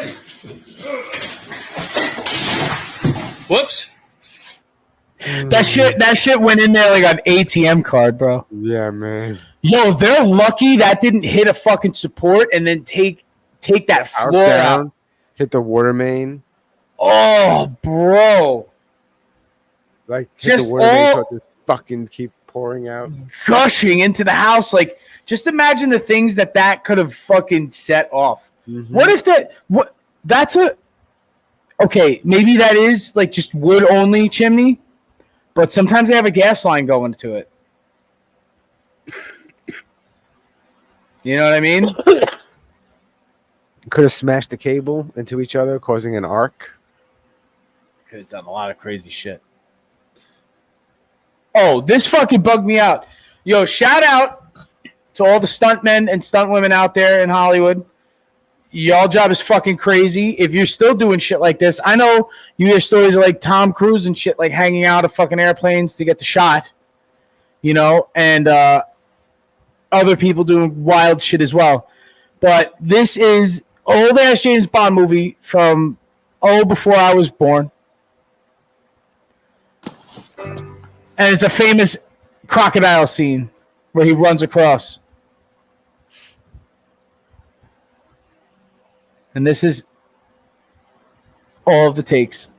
Whoops. That shit went in there like an ATM card, bro. Yeah, man. Yo, they're lucky that didn't hit a fucking support and then take that floor out. Hit the water main. Oh, bro. Like hit Just the water main all so it just fucking keep pouring out. gushing into the house. Like, just imagine the things that could have fucking set off. Mm-hmm. What if okay, maybe that is like just wood only chimney, but sometimes they have a gas line going to it. You know what I mean? Could have smashed the cable into each other, causing an arc. Could have done a lot of crazy shit. Oh, this fucking bugged me out. Yo, shout out to all the stuntmen and stunt women out there in Hollywood. Y'all job is fucking crazy. If you're still doing shit like this, I know you hear stories of like Tom Cruise and shit, like hanging out of fucking airplanes to get the shot, you know, and other people doing wild shit as well. But this is old ass James Bond movie from before I was born. And it's a famous crocodile scene where he runs across. And this is all of the takes.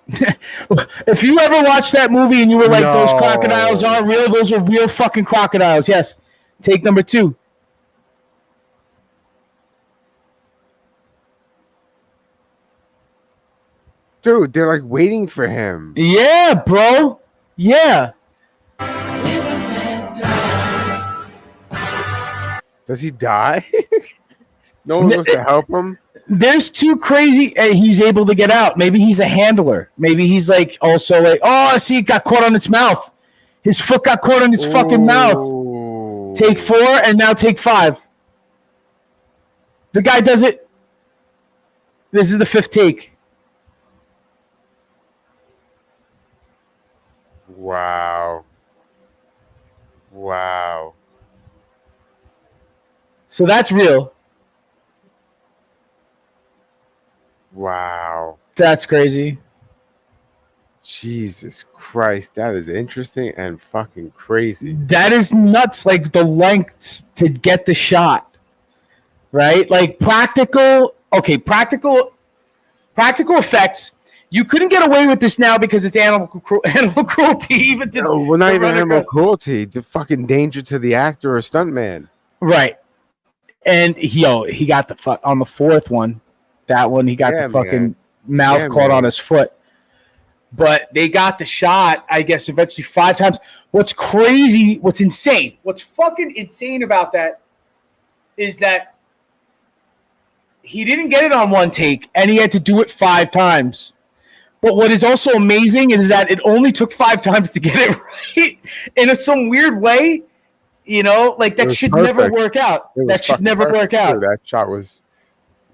If you ever watched that movie and you were like, those crocodiles aren't real, those are real fucking crocodiles. Yes. Take number 2. Dude, they're like waiting for him. Yeah, bro. Yeah. Does he die? No one goes to help him? There's too crazy. He's able to get out. Maybe he's a handler. Maybe he's like also like, oh, I see it got caught on its mouth. His foot got caught on its fucking mouth. Take 4 and now take 5. The guy does it. This is the 5th take. Wow. Wow. So that's real. Wow. That's crazy. Jesus Christ. That is interesting and fucking crazy. That is nuts. Like the lengths to get the shot. Right? Like practical effects. You couldn't get away with this now because it's animal cruelty. Even to, no, well, not even animal cruelty. The fucking danger to the actor or stuntman. Right. And he got the fuck on the 4th one. That one, he got the fucking mouth caught on his foot. But they got the shot, I guess, eventually 5 times. What's crazy, what's insane, what's fucking insane about that is that he didn't get it on 1 take, and he had to do it 5 times. But what is also amazing is that it only took 5 times to get it right in some weird way. You know, like that should never work out. That should never work out. That shot was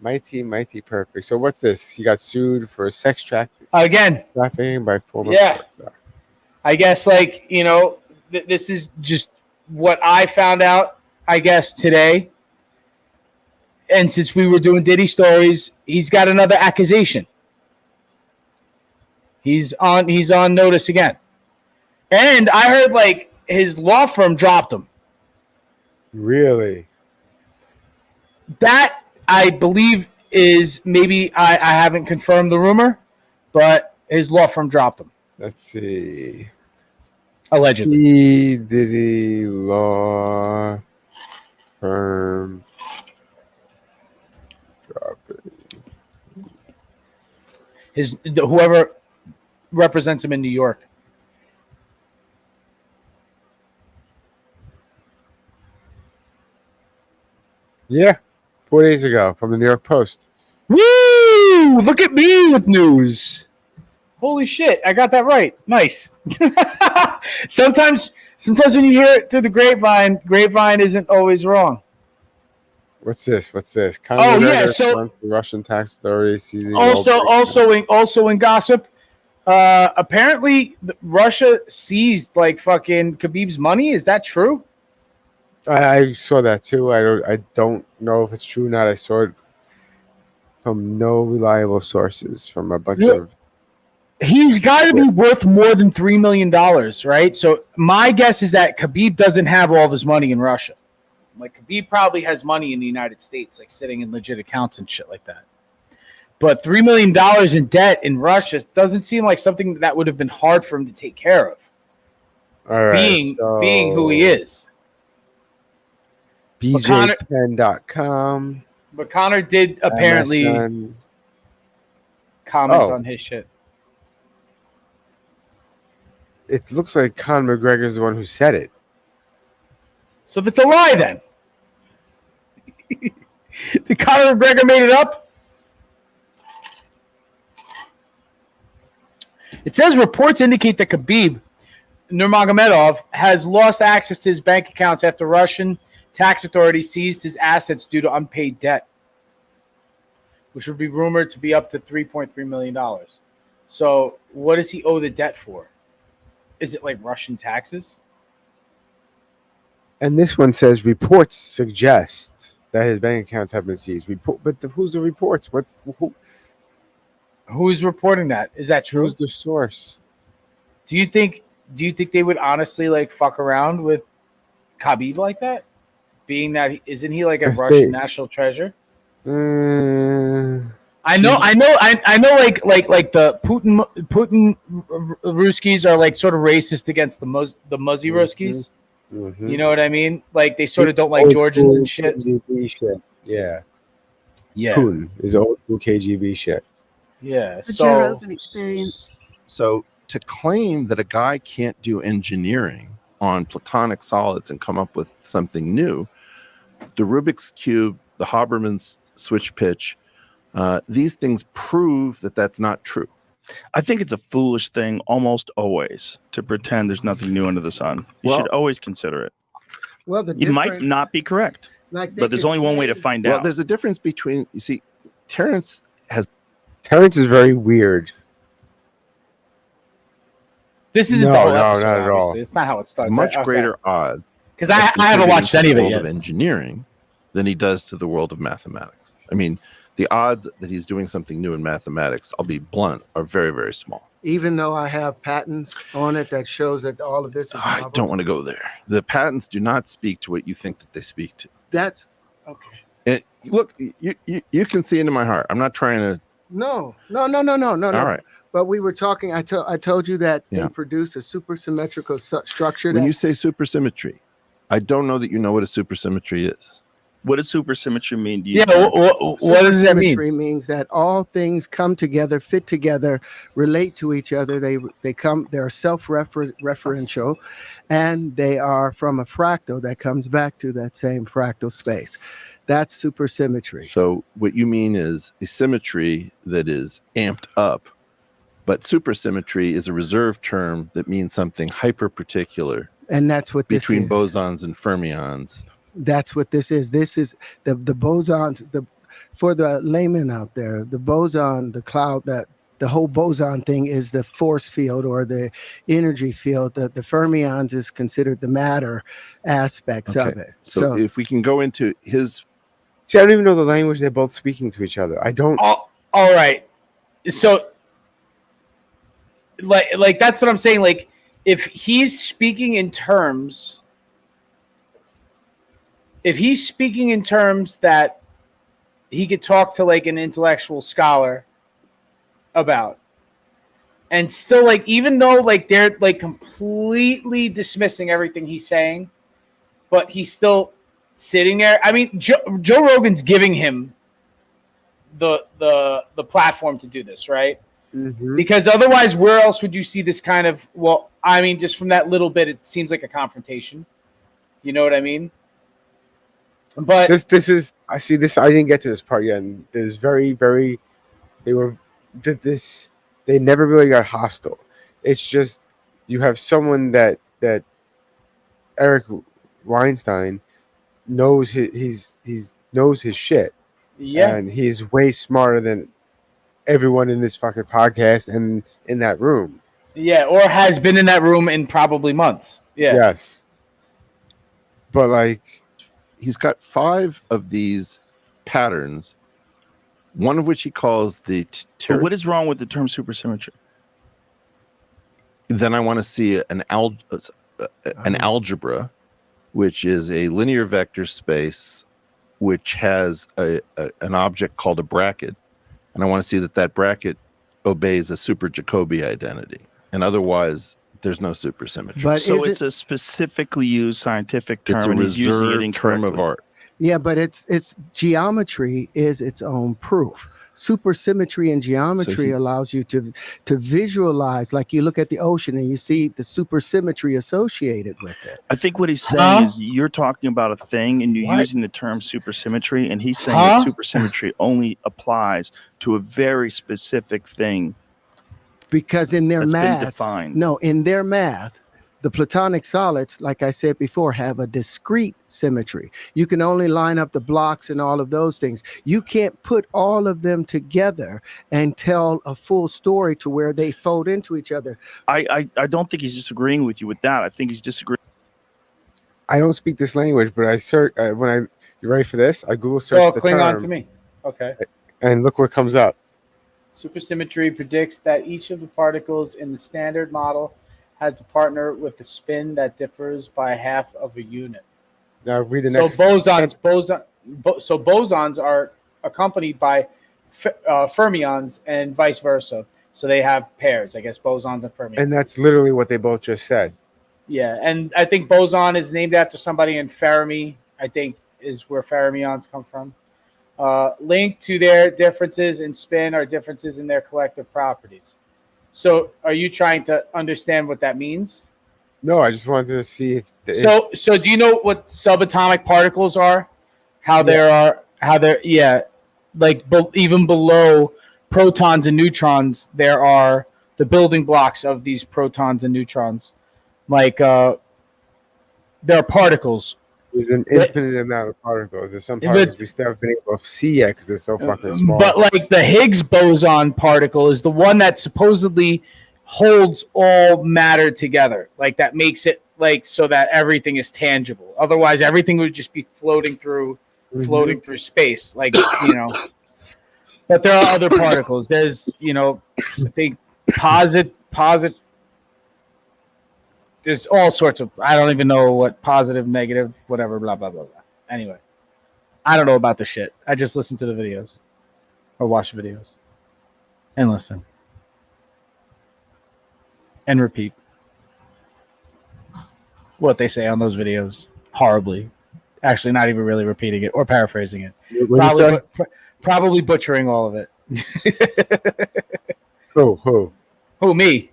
Mighty perfect. So what's this? He got sued for sex trafficking by former. Yeah. I guess this is just what I found out, I guess, today. And since we were doing Diddy stories, he's got another accusation. He's on notice again. And I heard his law firm dropped him. Really? That I believe is maybe I haven't confirmed the rumor, but his law firm dropped him. Let's see. Allegedly. Diddy law firm dropping. Whoever represents him in New York. Yeah, 4 days ago from the New York Post. Woo! Look at me with news. Holy shit, I got that right. Nice. Sometimes when you hear it through the grapevine isn't always wrong. What's this? So the Russian tax authorities seizing. Also in gossip, apparently Russia seized fucking Khabib's money. Is that true? I saw that too. I don't know if it's true or not. I saw it from no reliable sources from a bunch of. He's got to be worth more than $3 million, right? So my guess is that Khabib doesn't have all of his money in Russia. Khabib probably has money in the United States, sitting in legit accounts and shit like that. But $3 million in debt in Russia doesn't seem like something that would have been hard for him to take care of. All right, being who he is. BJPen.com. But Connor did apparently comment on his shit. It looks like Conor McGregor is the one who said it. So that's a lie then. Did Conor McGregor made it up? It says reports indicate that Khabib Nurmagomedov has lost access to his bank accounts after Russian tax authorities seized his assets due to unpaid debt, which would be rumored to be up to $3.3 million. So what does he owe the debt for? Is it Russian taxes? And this one says reports suggest that his bank accounts have been seized. But who's the reports? Who's reporting that? Is that true? Who's the source? Do you think they would honestly fuck around with Khabib like that? Being that isn't he a Russian national treasure? I know the Putin Ruskies are sort of racist against the Muzzy Ruskies. Mm-hmm. You know what I mean? They sort of don't like Georgians and shit. KGB shit. Yeah. Putin is old KGB shit. Yeah. The Joe Rogan experience. So to claim that a guy can't do engineering on platonic solids and come up with something new, the Rubik's Cube, the Haberman's switch pitch, these things prove that that's not true. I think it's a foolish thing almost always to pretend there's nothing new under the sun. You should always consider it. Well, you might not be correct, but there's only one way to find out. Well, there's a difference between, you see, Terrence is very weird. This isn't no, the whole not episode, at all. obviously. It's not how it starts. It's much greater odds. Because I haven't watched any of it yet. Of engineering than he does to the world of mathematics. I mean, the odds that he's doing something new in mathematics, I'll be blunt, are very, very small. Even though I have patents on it that shows that all of this is I don't want to go there. The patents do not speak to what you think that they speak to. That's okay. And look, you can see into my heart. I'm not trying to. No. All right. But we were talking. I told you that they produce a supersymmetrical structure. When you say supersymmetry, I don't know that you know what a supersymmetry is. What does supersymmetry mean? What does that mean? Supersymmetry means that all things come together, fit together, relate to each other. They're self-referential, and they are from a fractal that comes back to that same fractal space. That's supersymmetry. So what you mean is a symmetry that is amped up, but supersymmetry is a reserved term that means something hyper particular. And that's what between this is. bosons and fermions. That's what this is. This is the bosons. for the layman out there, the boson, the cloud, that the whole boson thing is the force field or the energy field. The fermions is considered the matter aspects of it. So if we can go into his, see, I don't even know the language they're both speaking to each other. I don't. All right. So, like that's what I'm saying. Like, if he's speaking in terms, that he could talk to like an intellectual scholar about, and still, like, even though like they're like completely dismissing everything he's saying, but he's still sitting there. I mean, Joe Rogan's giving him the platform to do this, right? Mm-hmm. Because otherwise, where else would you see this kind of? Well, I mean, just from that little bit, it seems like a confrontation. You know what I mean? But this is, I see this. I didn't get to this part yet. And there's very, very. They never really got hostile. It's just you have someone that Eric Weinstein knows his shit. Yeah, and he's way smarter than everyone in this fucking podcast and in that room. Yeah, or has been in that room in probably months. Yeah. Yes. But like, he's got 5 of these patterns, one of which he calls the. But what is wrong with the term supersymmetry? Then I want to see an algebra, which is a linear vector space, which has an object called a bracket, and I want to see that bracket obeys a super Jacobi identity, and otherwise there's no supersymmetry. But so it's a specifically used scientific term. It's a and he's using it reserved term of incorrectly. art. Yeah, but it's geometry is its own proof. Supersymmetry in geometry allows you to visualize, like you look at the ocean and you see the supersymmetry associated with it. I think what he's saying is you're talking about a thing and you're using the term supersymmetry, and he's saying that supersymmetry only applies to a very specific thing. Because in their that's math, been defined. No, in their math, the platonic solids, like I said before, have a discrete symmetry. You can only line up the blocks and all of those things. You can't put all of them together and tell a full story to where they fold into each other. I don't think he's disagreeing with you with that. I think he's disagreeing. I don't speak this language, but I search you ready for this? I Google search the Klingon term, to me. Okay. and look what comes up. Supersymmetry predicts that each of the particles in the standard model has a partner with a spin that differs by half of a unit. Now read the So next. bosons are accompanied by fermions and vice versa. So they have pairs, I guess, bosons and fermions. And that's literally what they both just said. Yeah, and I think boson is named after somebody in Fermi, I think is where fermions come from. Linked to their differences in spin are differences in their collective properties. So are you trying to understand what that means? No, I just wanted to see if. So do you know what subatomic particles are? Even below protons and neutrons, there are the building blocks of these protons and neutrons. Like there are particles. There's an infinite amount of particles. There's some particles we still haven't been able to see yet because they're so fucking small. But like the Higgs boson particle is the one that supposedly holds all matter together. Like that makes it like so that everything is tangible. Otherwise, everything would just be floating through space. Like But there are other particles. There's I think posit. There's all sorts of, I don't even know what positive, negative, whatever, blah, blah, blah, blah. Anyway, I don't know about the shit. I just listen to the videos or watch the videos and listen and repeat what they say on those videos horribly. Actually, not even really repeating it or paraphrasing it. Probably butchering all of it. Who, me?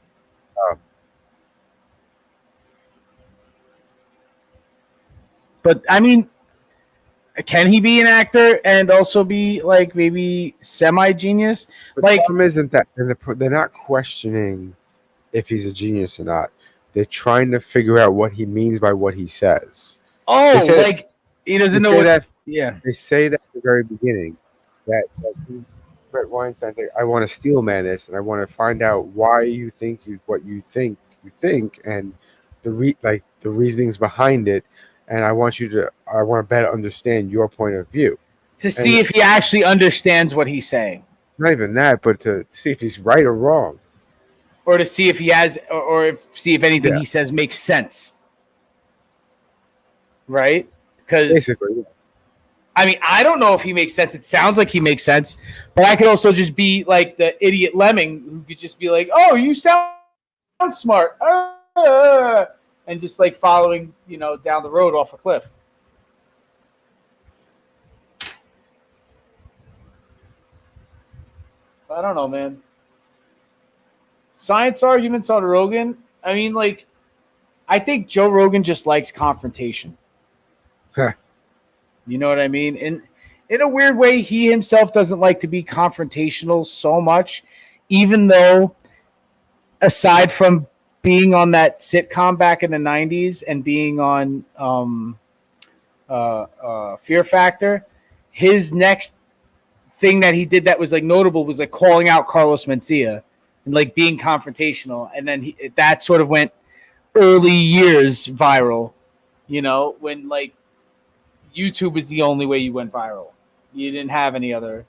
But I mean, can he be an actor and also be like maybe semi-genius? But the problem isn't that they're not questioning if he's a genius or not. They're trying to figure out what he means by what he says. Oh, like he doesn't know what. That, yeah, they say that at the very beginning. that Brett Weinstein's like, I want to steel man this, and I want to find out why you think what you think, and the reasonings behind it, and I want to better understand your point of view. To see if he actually understands what he's saying. Not even that, but to see if he's right or wrong. Or to see if he has, see if anything he says makes sense. Right? Because basically, I mean, I don't know if he makes sense. It sounds like he makes sense, but I could also just be like the idiot lemming who could just be like, "Oh, you sound smart," and just like following, down the road off a cliff. I don't know, man. Science arguments on Rogan. I mean, like, I think Joe Rogan just likes confrontation. You know what I mean? And in a weird way, he himself doesn't like to be confrontational so much, even though, aside from being on that sitcom back in the 90s and being on Fear Factor, his next thing that he did that was like notable was like calling out Carlos Mencia and like being confrontational. And then that sort of went early years viral, when like YouTube was the only way you went viral. You didn't have any other.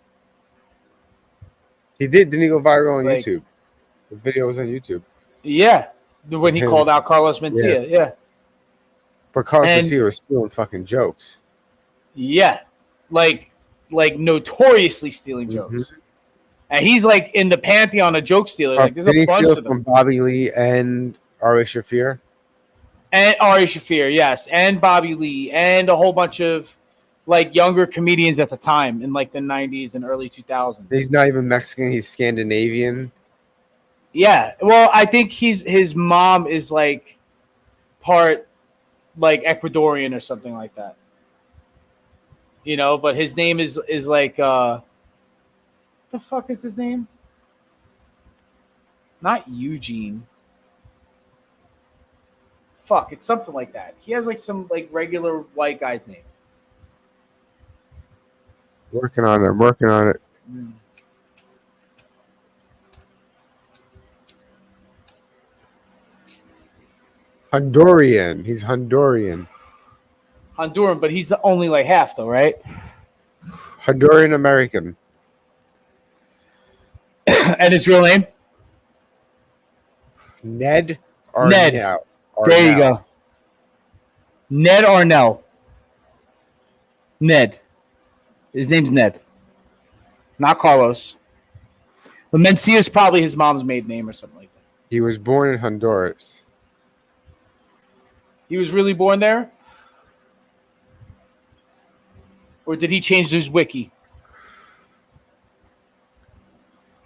Didn't he go viral on YouTube? The video was on YouTube. Yeah. When he called out Carlos Mencia. Yeah. But Carlos Mencia was stealing fucking jokes. Yeah. Like notoriously stealing jokes. And he's like in the pantheon of joke stealers. Like there's a bunch of them. From Bobby Lee and Ari Shaffir? And Ari Shaffir, yes. And Bobby Lee. And a whole bunch of like younger comedians at the time in like the 90s and early 2000s. He's not even Mexican. He's Scandinavian. Yeah. Well, I think his mom is like part like Ecuadorian or something like that. But his name is like what the fuck is his name? Not Eugene. Fuck, it's something like that. He has like some like regular white guy's name. Working on it. Honduran. He's Honduran. Honduran, but he's only like half though, right? Honduran American. And his real name? Ned Ned. Arnell. There you go. Ned Arnell. Ned. His name's Ned. Not Carlos. But Mencia is probably his mom's maiden name or something like that. He was born in Honduras. He was really born there? Or did he change his wiki?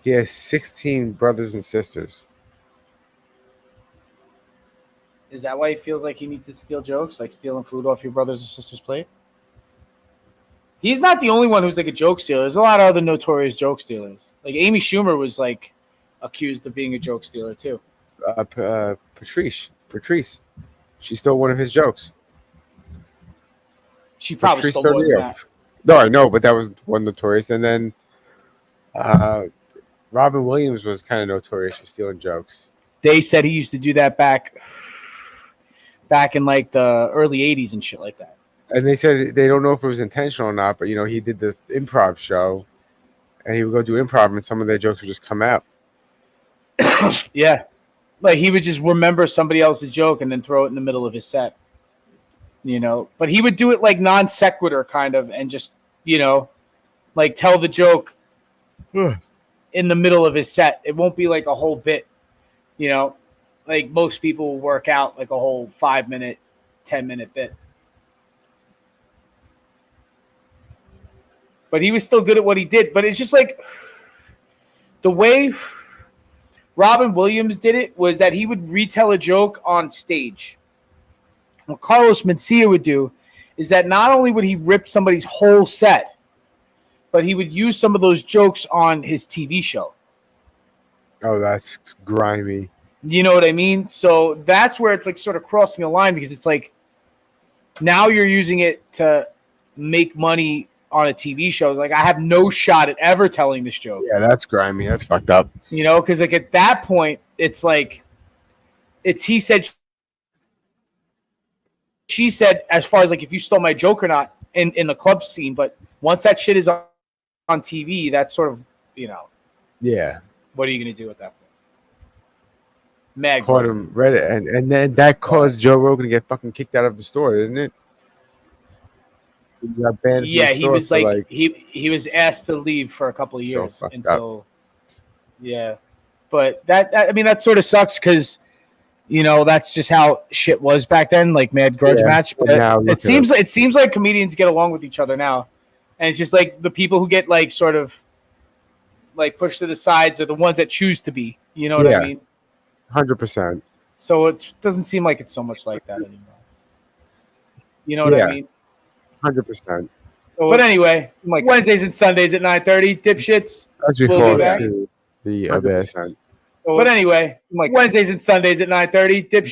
He has 16 brothers and sisters. Is that why he feels like he needs to steal jokes? Like stealing food off your brother's and sister's plate? He's not the only one who's like a joke stealer. There's a lot of other notorious joke stealers. Like Amy Schumer was like accused of being a joke stealer too. Patrice. She stole one of his jokes. She probably stole more than that. No, I know, but that was one notorious. And then Robin Williams was kind of notorious for stealing jokes. They said he used to do that back in like the early 80s and shit like that. And they said they don't know if it was intentional or not, but he did the improv show and he would go do improv and some of their jokes would just come out. Yeah. Like he would just remember somebody else's joke and then throw it in the middle of his set. But he would do it like non sequitur kind of and just, like tell the joke in the middle of his set. It won't be like a whole bit, like most people will work out like a whole 5-minute, 10-minute bit. But he was still good at what he did. But it's just like the way Robin Williams did it was that he would retell a joke on stage. What Carlos Mencia would do is that not only would he rip somebody's whole set, but he would use some of those jokes on his TV show. Oh, that's grimy. You know what I mean? So that's where it's like sort of crossing a line because it's like now you're using it to make money on a TV show. Like, I have no shot at ever telling this joke. Yeah, that's grimy. That's fucked up. You know, because like at that point, it's like it's he said, she said, as far as like if you stole my joke or not in the club scene. But once that shit is on TV, that's sort of, you know. Yeah. What are you gonna do at that point? Mad Caught him read it, and then that caused Joe Rogan to get fucking kicked out of the store, didn't it? He got banned. Yeah, from the he store was for, like he was asked to leave for a couple of years fucked until yeah. But that I mean that sort of sucks because you know that's just how shit was back then, like mad grudge match. But now look at it seems like comedians get along with each other now, and it's just like the people who get like sort of like pushed to the sides are the ones that choose to be. You know what I mean? 100%. So it doesn't seem like it's so much like that anymore. You know what I mean? 100%. But anyway, like Wednesdays and Sundays at 9:30, dipshits. As we We'll fall be back. to the abyss. But anyway, like Wednesdays and Sundays at 9:30, dipshits.